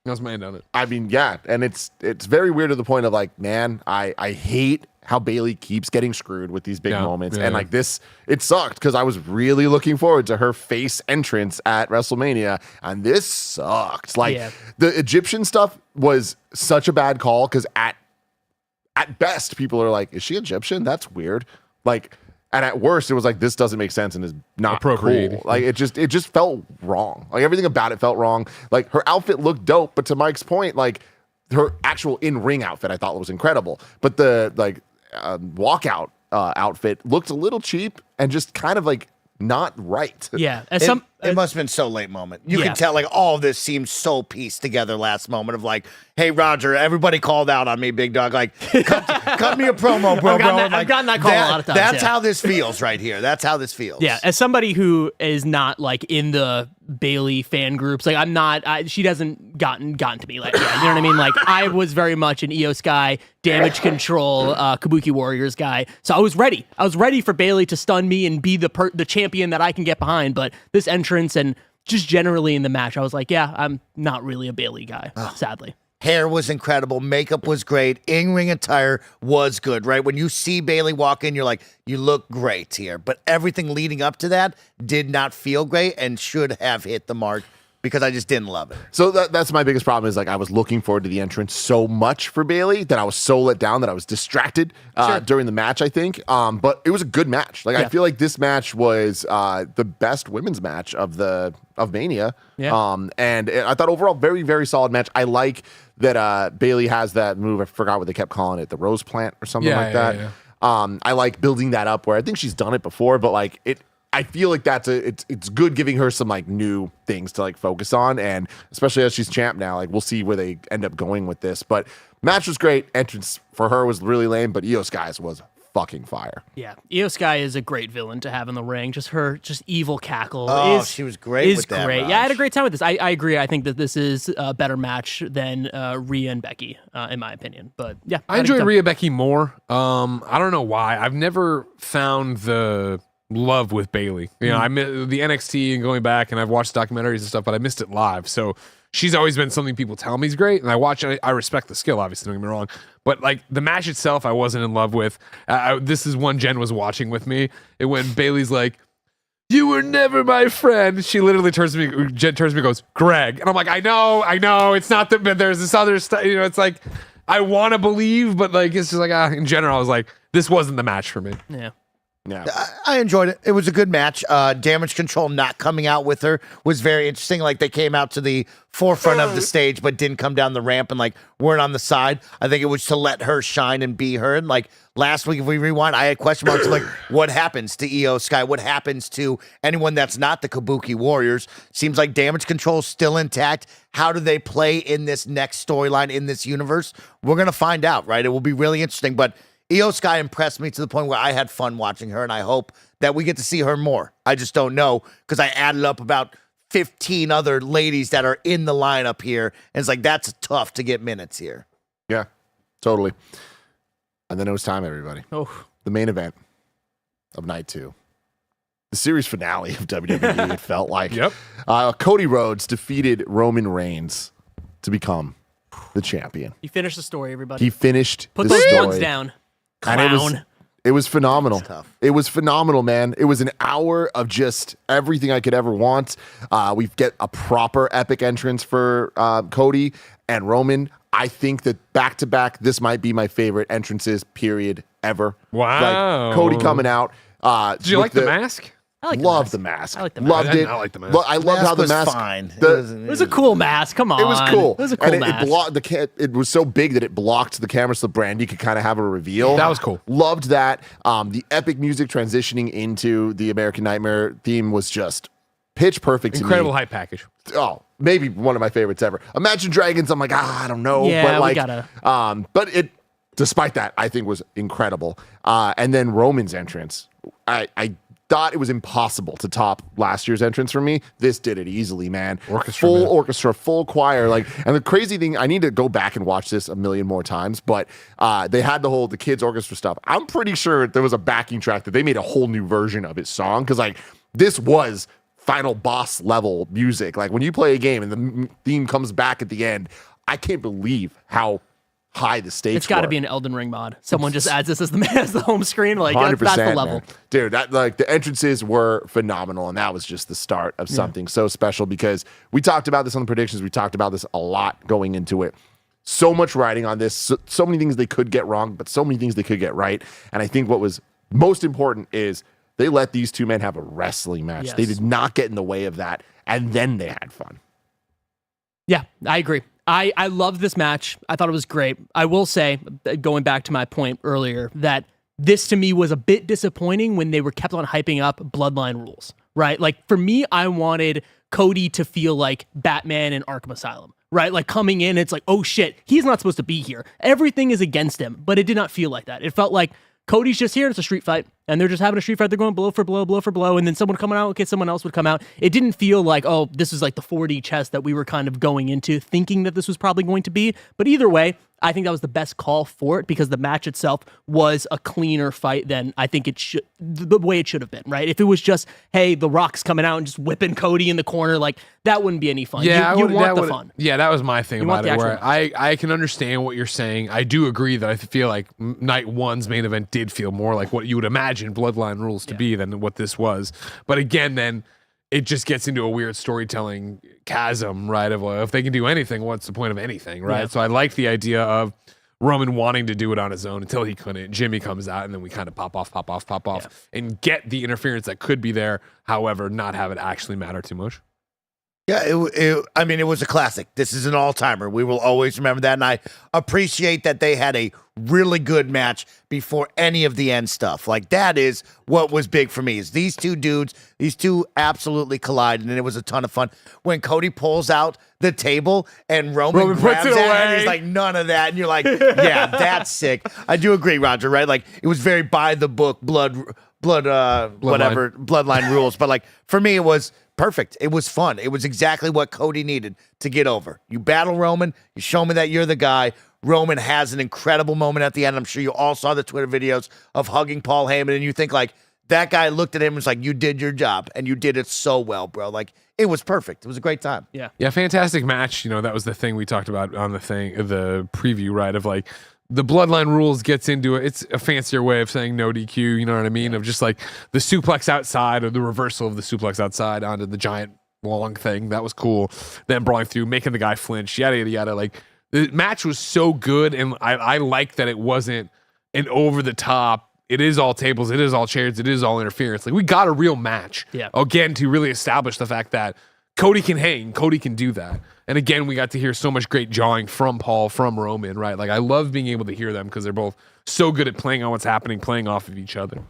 That was my end on it. I mean, yeah, and it's very weird to the point of like, man, I hate how Bailey keeps getting screwed with these big moments. And like this, it sucked because I was really looking forward to her face entrance at WrestleMania, and this sucked. Like the Egyptian stuff was such a bad call because at best, people are like, is she Egyptian? That's weird. Like, and at worst, it was like, this doesn't make sense and is not cool. Like, it just felt wrong. Like, everything about it felt wrong. Like, her outfit looked dope, but to Mike's point, like, her actual in-ring outfit I thought was incredible. But the, like, walkout outfit looked a little cheap and just kind of, like, not right. Yeah. It must have been so late moment. You can tell like all of this seems so pieced together last moment of like, hey, Roger, everybody called out on me, big dog. Like, cut me a promo, bro. I've gotten that call a lot of times. That's how this feels right here. That's how this feels. Yeah. As somebody who is not like in the Bailey fan groups, like I'm not, she hasn't gotten to me like that. You know what I mean? Like I was very much an Io Sky, Damage Control, Kabuki Warriors guy. So I was ready. I was ready for Bailey to stun me and be the champion that I can get behind. But this entrance and just generally in the match, I was like, yeah, I'm not really a Bailey guy, sadly. Hair was incredible. Makeup was great. In-ring attire was good, right? When you see Bailey walk in, you're like, you look great here. But everything leading up to that did not feel great and should have hit the mark because I just didn't love it. So that's my biggest problem is like I was looking forward to the entrance so much for Bailey that I was so let down that I was distracted during the match, I think. But it was a good match. Like I feel like this match was the best women's match of Mania. Yeah. And I thought overall very, very solid match. I like that Bailey has that move. I forgot what they kept calling it, the rose plant or something like that. Yeah. I like building that up where I think she's done it before, but like I feel like it's good giving her some like new things to like focus on, and especially as she's champ now, like we'll see where they end up going with this. But match was great. Entrance for her was really lame, but Io Sky's was fucking fire. Yeah, Io Sky is a great villain to have in the ring. Just her, evil cackle. She was great with that. Great. Yeah, I had a great time with this. I agree. I think that this is a better match than Rhea and Becky, in my opinion. But yeah, I enjoyed Rhea Becky more. I don't know why. I've never found the love with Bailey. You know, I miss the NXT and going back, and I've watched documentaries and stuff, but I missed it live. So she's always been something people tell me is great, and I watch it. I respect the skill, obviously, don't get me wrong. But like the match itself, I wasn't in love with. This is one Jen was watching with me. It when Bailey's like, "You were never my friend." She literally turns to me. Jen turns to me, and goes, "Greg," and I'm like, I know. It's not that, but there's this other stuff. You know, it's like I want to believe, but like it's just like in general, I was like, this wasn't the match for me. Yeah. Yeah, I enjoyed it. It was a good match. Damage Control not coming out with her was very interesting. Like they came out to the forefront of the stage, but didn't come down the ramp and like weren't on the side. I think it was to let her shine and be her. And like last week, if we rewind, I had question marks like, what happens to Io Sky? What happens to anyone that's not the Kabuki Warriors? Seems like Damage Control is still intact. How do they play in this next storyline in this universe? We're gonna find out, right? It will be really interesting, but Io Sky impressed me to the point where I had fun watching her, and I hope that we get to see her more. I just don't know because I added up about 15 other ladies that are in the lineup here, and it's like that's tough to get minutes here. Yeah, totally. And then it was time, everybody. Oh, the main event of night 2. The series finale of WWE, it felt like. Yep. Cody Rhodes defeated Roman Reigns to become the champion. He finished the story, everybody. He finished Put the those story. guns down. And Clown. it was phenomenal. tough. It was phenomenal, man. It was an hour of just everything I could ever want. We get a proper epic entrance for Cody and Roman. I think that back-to-back, this might be my favorite entrances, period, ever. Wow. Like, Cody coming out. Did you like the mask? I like Love the the mask. I like the Loved mask. I it. did not like the mask. I loved how the was mask fine. the- It was a cool mask. Come on. it was cool. It was a cool and mask. It blocked it was so big that it blocked the camera so Brandy could kind of have a reveal. That was cool. Loved that. The epic music transitioning into the American Nightmare theme was just pitch perfect Incredible to me. hype package. Oh, maybe one of my favorites ever. Imagine Dragons, I'm like, I don't know. Yeah, but we like gotta- but it despite that, I think was incredible. And then Roman's entrance. I thought it was impossible to top last year's entrance for me. This did it easily, man. Orchestra, full man. orchestra, full choir. Like, and the crazy thing, I need to go back and watch this a million more times, but they had the kids orchestra stuff. I'm pretty sure there was a backing track that they made a whole new version of his song, because like this was final boss level music. Like when you play a game and the theme comes back at the end, I can't believe how high the stakes It's got to were. be an Elden Ring mod. Someone just adds this as the home screen. Like that's the 100%, level. man. Dude, that like the entrances were phenomenal, and that was just the start of something so special, because we talked about this on the predictions. We talked about this a lot going into it. So much writing on this, so many things they could get wrong, but so many things they could get right. And I think what was most important is they let these two men have a wrestling match. Yes. They did not get in the way of that, and then they had fun. Yeah, I agree. I love this match. I thought it was great. I will say, going back to my point earlier, that this to me was a bit disappointing when they were kept on hyping up Bloodline Rules, right? Like for me, I wanted Cody to feel like Batman in Arkham Asylum, right? Like coming in, it's like, oh shit, he's not supposed to be here. Everything is against him, but it did not feel like that. It felt like Cody's just here, and it's a street fight, and they're just having a street fight. They're going blow for blow, and then someone coming out, okay, someone else would come out. It didn't feel like, oh, this is like the 4D chess that we were kind of going into, thinking that this was probably going to be. But either way, I think that was the best call for it, because the match itself was a cleaner fight than I think it should, the way it should have been, right? If it was just, hey, The Rock's coming out and just whipping Cody in the corner, like that wouldn't be any fun. Yeah, you want the fun. Yeah, that was my thing You want about it. the Where actual I can understand what you're saying. I do agree that I feel like Night One's main event did feel more like what you would imagine Bloodline Rules to be than what this was. But again, then it just gets into a weird storytelling chasm, right? Of if they can do anything, what's the point of anything, right? Yeah. So I like the idea of Roman wanting to do it on his own until he couldn't. Jimmy comes out, and then we kind of pop off, and get the interference that could be there. However, not have it actually matter too much. Yeah, it was a classic. This is an all-timer. We will always remember that, and I appreciate that they had a really good match before any of the end stuff. Like, that is what was big for me, is these two dudes, these two absolutely collided, and it was a ton of fun. When Cody pulls out the table and Roman grabs puts it it, and away. he's like, none of that, and you're like, yeah, that's sick. I do agree, Roger, right? Like, it was very by the book, bloodline rules, but like, for me, it was perfect. It was fun. It was exactly what Cody needed to get over. You battle Roman. You show me that you're the guy. Roman has an incredible moment at the end. I'm sure you all saw the Twitter videos of hugging Paul Heyman, and you think like, that guy looked at him and was like, you did your job, and you did it so well, bro. Like, it was perfect. It was a great time. Yeah. Yeah, fantastic match. You know, that was the thing we talked about on the preview, right? Of like, the Bloodline Rules gets into it. It's a fancier way of saying no DQ, you know what I mean? Of just like the suplex outside, or the reversal of the suplex outside onto the giant long thing. That was cool. Then brawling through, making the guy flinch, yada, yada, yada. Like, the match was so good, and I like that it wasn't an over the top, it is all tables, it is all chairs, it is all interference. Like, we got a real match. Yeah. Again, to really establish the fact that Cody can hang, Cody can do that. And again, we got to hear so much great jawing from Paul, from Roman, right? Like, I love being able to hear them, because they're both so good at playing on what's happening, playing off of each other.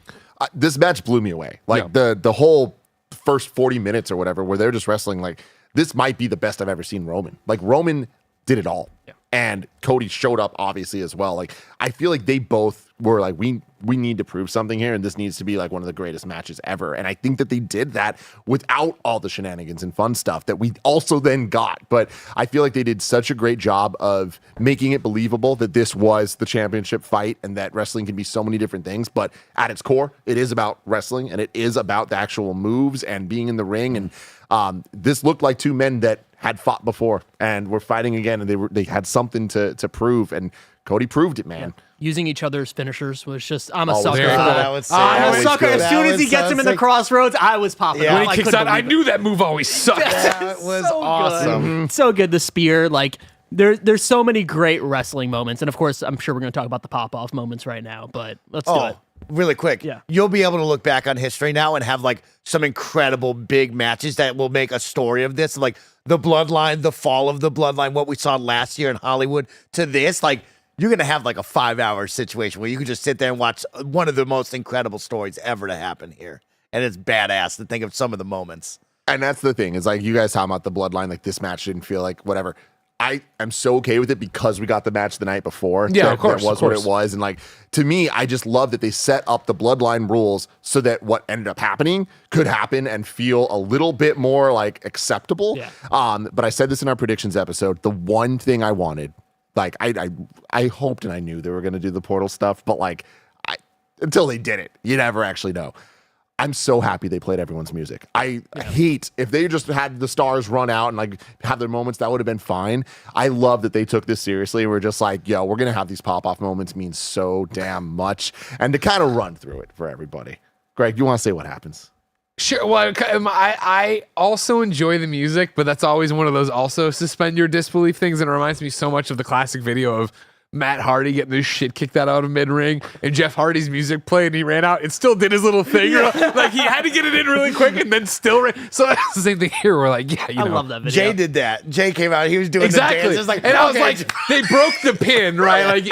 This match blew me away. Like the whole first 40 minutes or whatever, where they're just wrestling, like, this might be the best I've ever seen Roman. Like, Roman did it all. Yeah. And Cody showed up, obviously, as well. Like, I feel like they both were like, we need to prove something here, and this needs to be like one of the greatest matches ever. And I think that they did that without all the shenanigans and fun stuff that we also then got. But I feel like they did such a great job of making it believable that this was the championship fight, and that wrestling can be so many different things. But at its core, it is about wrestling, and it is about the actual moves and being in the ring. And this looked like two men that had fought before and were fighting again, and they had something to prove, and Cody proved it, man. Using each other's finishers was just, I'm a Always sucker for good. that. That was sick. I'm a Always sucker. good. As soon That as he was gets so him in the sick. crossroads, I was popping. Yeah. When he kicks out, I knew that move always sucked. That was So awesome. good. So good. The spear, like there's so many great wrestling moments, and of course, I'm sure we're going to talk about the pop-off moments right now. But let's do it. Really quick. Yeah. You'll be able to look back on history now and have like some incredible big matches that will make a story of this. Like the Bloodline, the fall of the Bloodline, what we saw last year in Hollywood to this. Like you're going to have like a 5-hour situation where you can just sit there and watch one of the most incredible stories ever to happen here. And it's badass to think of some of the moments. And that's the thing, is like you guys talking about the Bloodline, like this match didn't feel like whatever. I am so okay with it because we got the match the night before. Yeah, that, of course, that was of course. what it was. And like, to me, I just love that they set up the Bloodline rules so that what ended up happening could happen and feel a little bit more like acceptable. Yeah. But I said this in our predictions episode. The one thing I wanted, like I hoped and I knew they were going to do the portal stuff, but like until they did it, you never actually know. I'm so happy they played everyone's music. I hate if they just had the stars run out and like have their moments, that would have been fine. I love that they took this seriously. We're just like, yo, we're going to have these pop-off moments mean so damn much, and to kind of run through it for everybody. Greg, you want to say what happens? Sure. Well, I also enjoy the music, but that's always one of those also suspend your disbelief things. And it reminds me so much of the classic video of Matt Hardy getting this shit kicked out of mid-ring, and Jeff Hardy's music played, and he ran out and still did his little thing. Like he had to get it in really quick and then still ran. So that's the same thing here. We're like, yeah, I love that video. Jay did that. Jay came out. He was doing exactly. the dance. It's like, and I was okay. like, they broke the pin, right? Like,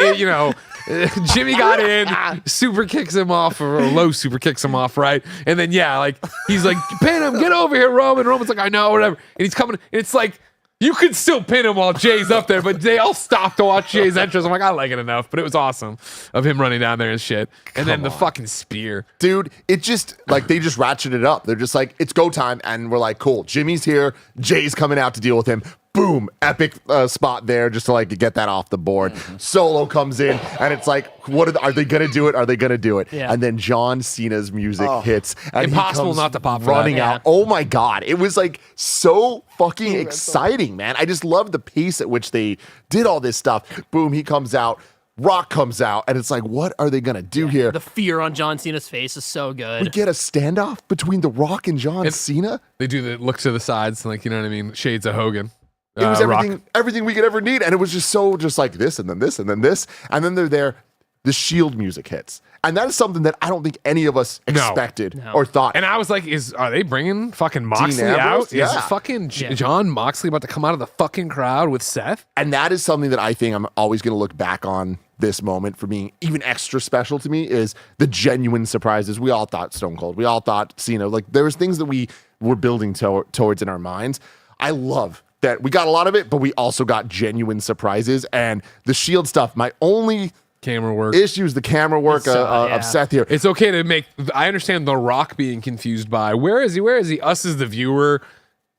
Jimmy got in, super kicks him off, or low super kicks him off, right? And then, like, he's like, pin him, get over here, Roman. Roman's like, I know, whatever. And he's coming, and it's like, you could still pin him while Jay's up there, but they all stopped to watch Jay's entrance. I'm like, I like it enough, but it was awesome of him running down there and shit. And then the fucking spear. Dude, it just, like, they just ratcheted it up. They're just like, it's go time, and we're like, cool, Jimmy's here, Jay's coming out to deal with him. Boom, epic spot there just to like get that off the board. Solo comes in, and it's like, are they gonna do it? Are they gonna do it? Yeah. And then John Cena's music hits, and Impossible he comes not to pop for that. running Yeah. out. Oh my god, it was like so fucking exciting, man. I just love the pace at which they did all this stuff. Boom, he comes out. Rock comes out, and it's like, what are they gonna do here? The fear on John Cena's face is so good. We get a standoff between The Rock and John Cena. They do the look to the sides, like, you know what I mean? Shades of Hogan. It was Rock. everything we could ever need, and it was just like this, and then this, and then this, and then they're there. The Shield music hits, and that is something that I don't think any of us expected or thought. And I was like, are they bringing fucking Moxley out? Yeah. Is fucking John Moxley about to come out of the fucking crowd with Seth? And that is something that I think I'm always going to look back on this moment for being even extra special to me, is the genuine surprises. We all thought Stone Cold. We all thought Cena. Like, there was things that we were building towards in our minds. I love that we got a lot of it, but we also got genuine surprises. And the Shield stuff, my only Camera work. issues, the camera work of Seth here. It's okay to make. I understand The Rock being confused by where is he? Where is he? Us as the viewer,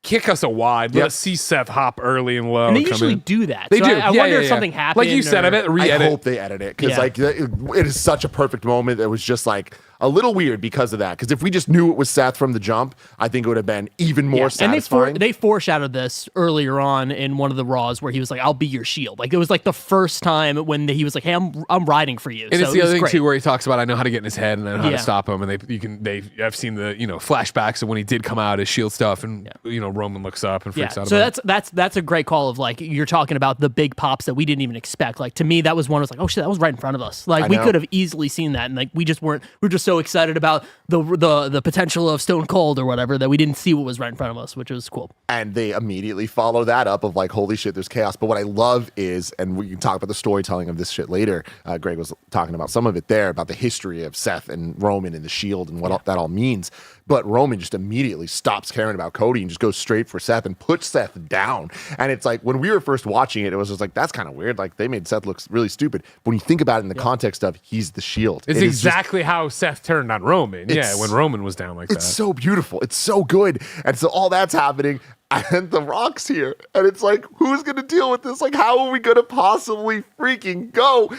kick us a wide. Let's see Seth hop early and low. And they come usually in. do that. They So do. I wonder if something happened. Like you said, I bet I re-edit. hope they edit it, because Yeah. like it is such a perfect moment. It was just like a little weird because of that. Because if we just knew it was Seth from the jump, I think it would have been even more satisfying. And they foreshadowed this earlier on in one of the Raws where he was like, "I'll be your shield." Like it was like the first time when he was like, "Hey, I'm riding for you." And so it's the it was other thing great. too, where he talks about, I know how to get in his head and I know how Yeah. to stop him. And I've seen the flashbacks of when he did come out as Shield stuff, and Roman looks up and freaks out. So about it. that's a great call of like you're talking about the big pops that we didn't even expect. Like to me, that was one. I was like, oh shit, that was right in front of us. Like we know. could have easily seen that, and like we were just so excited about the potential of Stone Cold or whatever that we didn't see what was right in front of us, which was cool. And they immediately follow that up of like, holy shit, there's chaos. But what I love is, and we can talk about the storytelling of this shit later. Greg was talking about some of it there, about the history of Seth and Roman and the Shield and what that all means. But Roman just immediately stops caring about Cody and just goes straight for Seth and puts Seth down. And it's like, when we were first watching it, it was just like, that's kind of weird. Like, they made Seth look really stupid. But when you think about it in the context of he's the Shield. It's it is just- exactly how Seth turned on Roman. Yeah, when Roman was down like that. it's so beautiful. It's so good. And so all that's happening, and The Rock's here. And it's like, who's going to deal with this? Like, how are we going to possibly freaking go?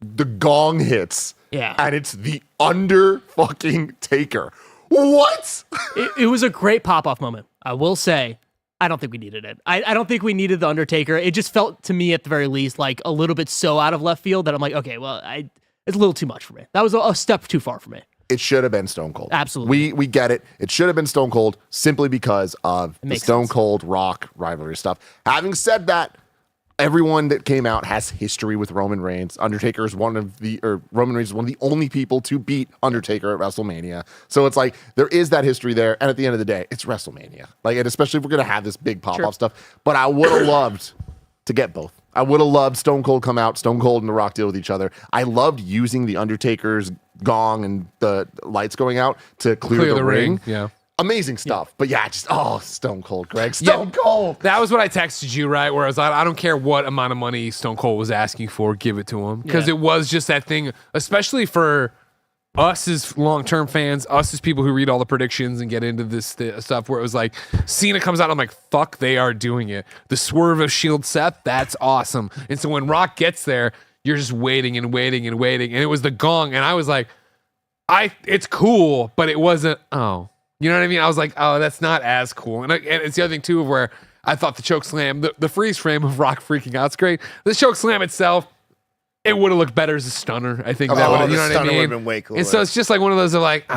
The gong hits. Yeah. And it's the fucking Taker. What? It was a great pop off moment. I will say, I don't think we needed it. I don't think we needed The Undertaker. It just felt to me, at the very least, like a little bit so out of left field that I'm like, okay, well, it's a little too much for me. That was a step too far for me. It should have been Stone Cold. Absolutely. We get it. It should have been Stone Cold simply because of the Stone sense. Cold Rock rivalry stuff. Having said that, everyone that came out has history with Roman Reigns. Roman Reigns is one of the only people to beat Undertaker at WrestleMania. So it's like there is that history there. And at the end of the day, it's WrestleMania. Like, and especially if we're gonna have this big pop-off stuff. But I would have loved to get both. I would have loved Stone Cold come out, Stone Cold and The Rock deal with each other. I loved using the Undertaker's gong and the lights going out to clear the ring. Yeah. Amazing stuff. But yeah, just Stone Cold, Greg. Stone Cold. That was what I texted you, right? Where I was like, I don't care what amount of money Stone Cold was asking for, give it to him. Because it was just that thing, especially for us as long-term fans, us as people who read all the predictions and get into this stuff, where it was like, Cena comes out, I'm like, fuck, they are doing it. The swerve of Shield Seth, that's awesome. And so when Rock gets there, you're just waiting and waiting and waiting. And it was the gong. And I was like, it's cool, but it wasn't, you know what I mean? I was like, that's not as cool. And it's the other thing, too, of where I thought the choke slam, the freeze frame of Rock freaking out's great. The choke slam itself, it would have looked better as a stunner. I think that would have, you know what I mean? Would have been way cooler. And so it's just like one of those of like,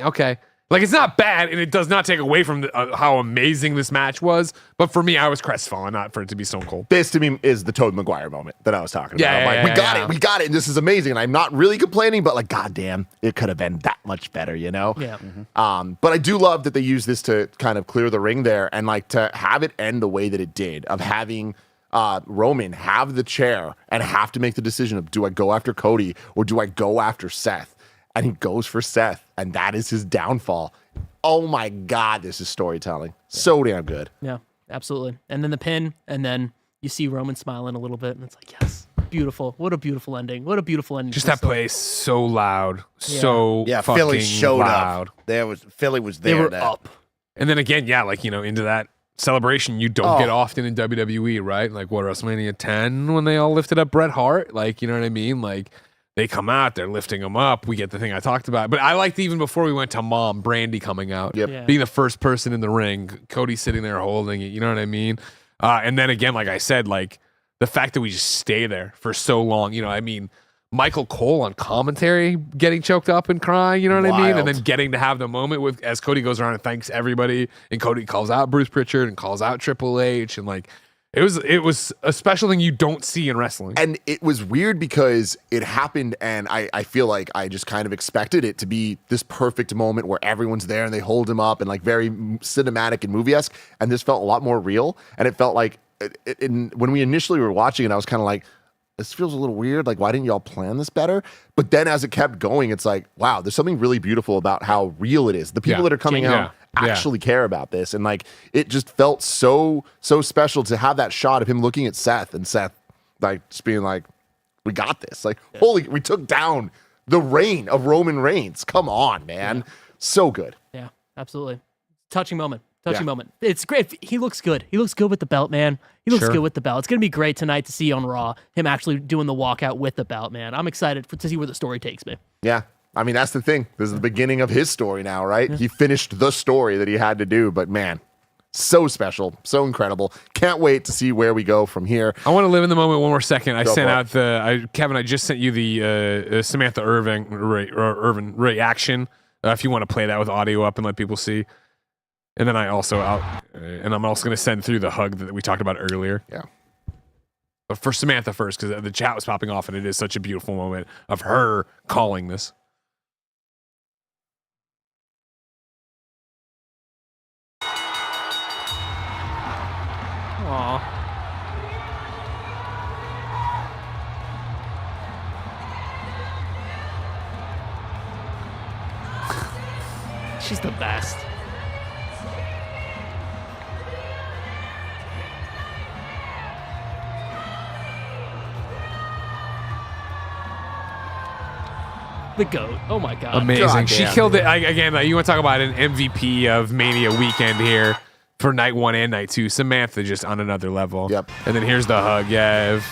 okay. Like, it's not bad, and it does not take away from how amazing this match was. But for me, I was crestfallen, not for it to be Stone Cold. This, to me, is the Tobey Maguire moment that I was talking about. I'm like, we got it, and this is amazing. And I'm not really complaining, but like, goddamn, it could have been that much better, you know? Yeah. But I do love that they use this to kind of clear the ring there, and like to have it end the way that it did, of having Roman have the chair and have to make the decision of, do I go after Cody or do I go after Seth? And he goes for Seth, and that is his downfall. Oh my God, this is storytelling. So damn good. Yeah, absolutely. And then the pin, and then you see Roman smiling a little bit, and it's like, yes, beautiful. What a beautiful ending. What a beautiful ending. Just that place, so loud. So fucking Philly showed loud. up. Philly was there. They were up. And then again, into that celebration you don't get often in WWE, right? Like, what, WrestleMania 10 when they all lifted up Bret Hart? Like, you know what I mean? Like, they come out, they're lifting him up. We get the thing I talked about. But I liked, even before we went to Mom, Brandy coming out, being the first person in the ring, Cody sitting there holding it. You know what I mean? And then again, like I said, like the fact that we just stay there for so long. You know, I mean, Michael Cole on commentary getting choked up and crying. You know what I mean? And then getting to have the moment with, as Cody goes around and thanks everybody, and Cody calls out Bruce Pritchard and calls out Triple H, and like. It was a special thing you don't see in wrestling. And it was weird because it happened, and I feel like I just kind of expected it to be this perfect moment where everyone's there and they hold him up and like very cinematic and movie-esque, and this felt a lot more real. And it felt like when we initially were watching it, I was kind of like, this feels a little weird. Like, why didn't y'all plan this better? But then as it kept going, it's like, wow, there's something really beautiful about how real it is. The people that are coming out actually care about this. And like, it just felt so special to have that shot of him looking at Seth, and Seth like just being like, we got this. Like, we took down the reign of Roman Reigns. Come on, man. So good. Yeah, absolutely. Touching moment. Moment. It's great. He looks good. He looks good with the belt, man. He looks good with the belt. It's going to be great tonight to see on Raw him actually doing the walkout with the belt, man. I'm excited to see where the story takes me. Yeah. I mean, that's the thing. This is the beginning of his story now, right? He finished the story that he had to do, but man, so special, so incredible. Can't wait to see where we go from here. I want to live in the moment one more second. I sent out Kevin, I just sent you the Samantha Irvin reaction. If you want to play that with audio up and let people see. And then I'm also going to send through the hug that we talked about earlier. Yeah. But for Samantha first, because the chat was popping off, and it is such a beautiful moment of her calling this. Aw. She's the best. The GOAT. Oh my God. Amazing. God She damn, killed dude. it. Again, you want to talk about an MVP of Mania weekend here for night 1 and night 2. Samantha just on another level. Yep. And then here's the hug, of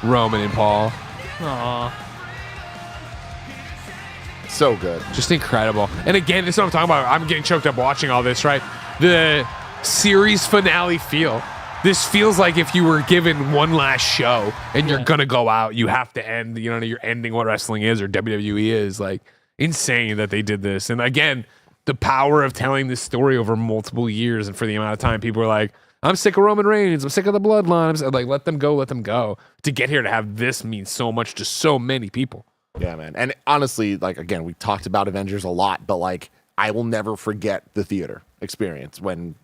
Roman and Paul. Aw. So good. Just incredible. And again, this is what I'm talking about. I'm getting choked up watching all this, right? The series finale feel. This feels like if you were given one last show and you're gonna go out, you have to end. You know, you're ending what wrestling is or WWE is. Like, insane that they did this. And again, the power of telling this story over multiple years and for the amount of time people are like, I'm sick of Roman Reigns. I'm sick of the bloodline. I'm like, let them go, let them go. To get here to have this mean so much to so many people. Yeah, man. And honestly, like, again, we talked about Avengers a lot, but like, I will never forget the theater experience when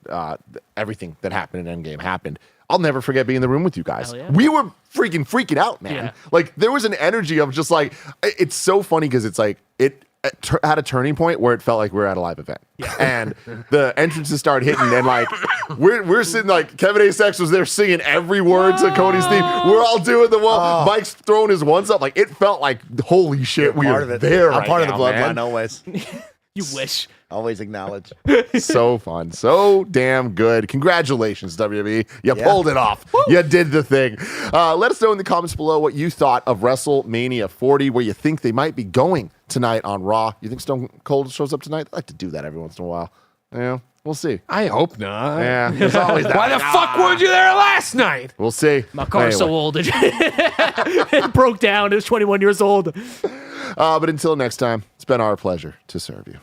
everything that happened in Endgame happened. I'll never forget being in the room with you guys. Yeah. We were freaking out, man. Yeah. Like, there was an energy of just like, it's so funny because it's like, it had a turning point where it felt like we were at a live event. Yeah. And the entrances started hitting, and like, we're sitting like, Kevin A. Sex was there singing every word to Cody's theme. We're all doing the one. Mike's throwing his ones up. Like, it felt like, holy shit, we are there. I'm part now, of the bloodline man. always. You wish. Always acknowledge. So fun. So damn good. Congratulations, WWE. You Yeah. pulled it off. You did the thing. Let us know in the comments below what you thought of WrestleMania 40, where you think they might be going tonight on Raw. You think Stone Cold shows up tonight? I like to do that every once in a while. Yeah, we'll see. I hope not. Yeah, there's always that. Why the fuck weren't you there last night? We'll see. My car's so Anyway. old. It broke down. It was 21 years old. But until next time, it's been our pleasure to serve you.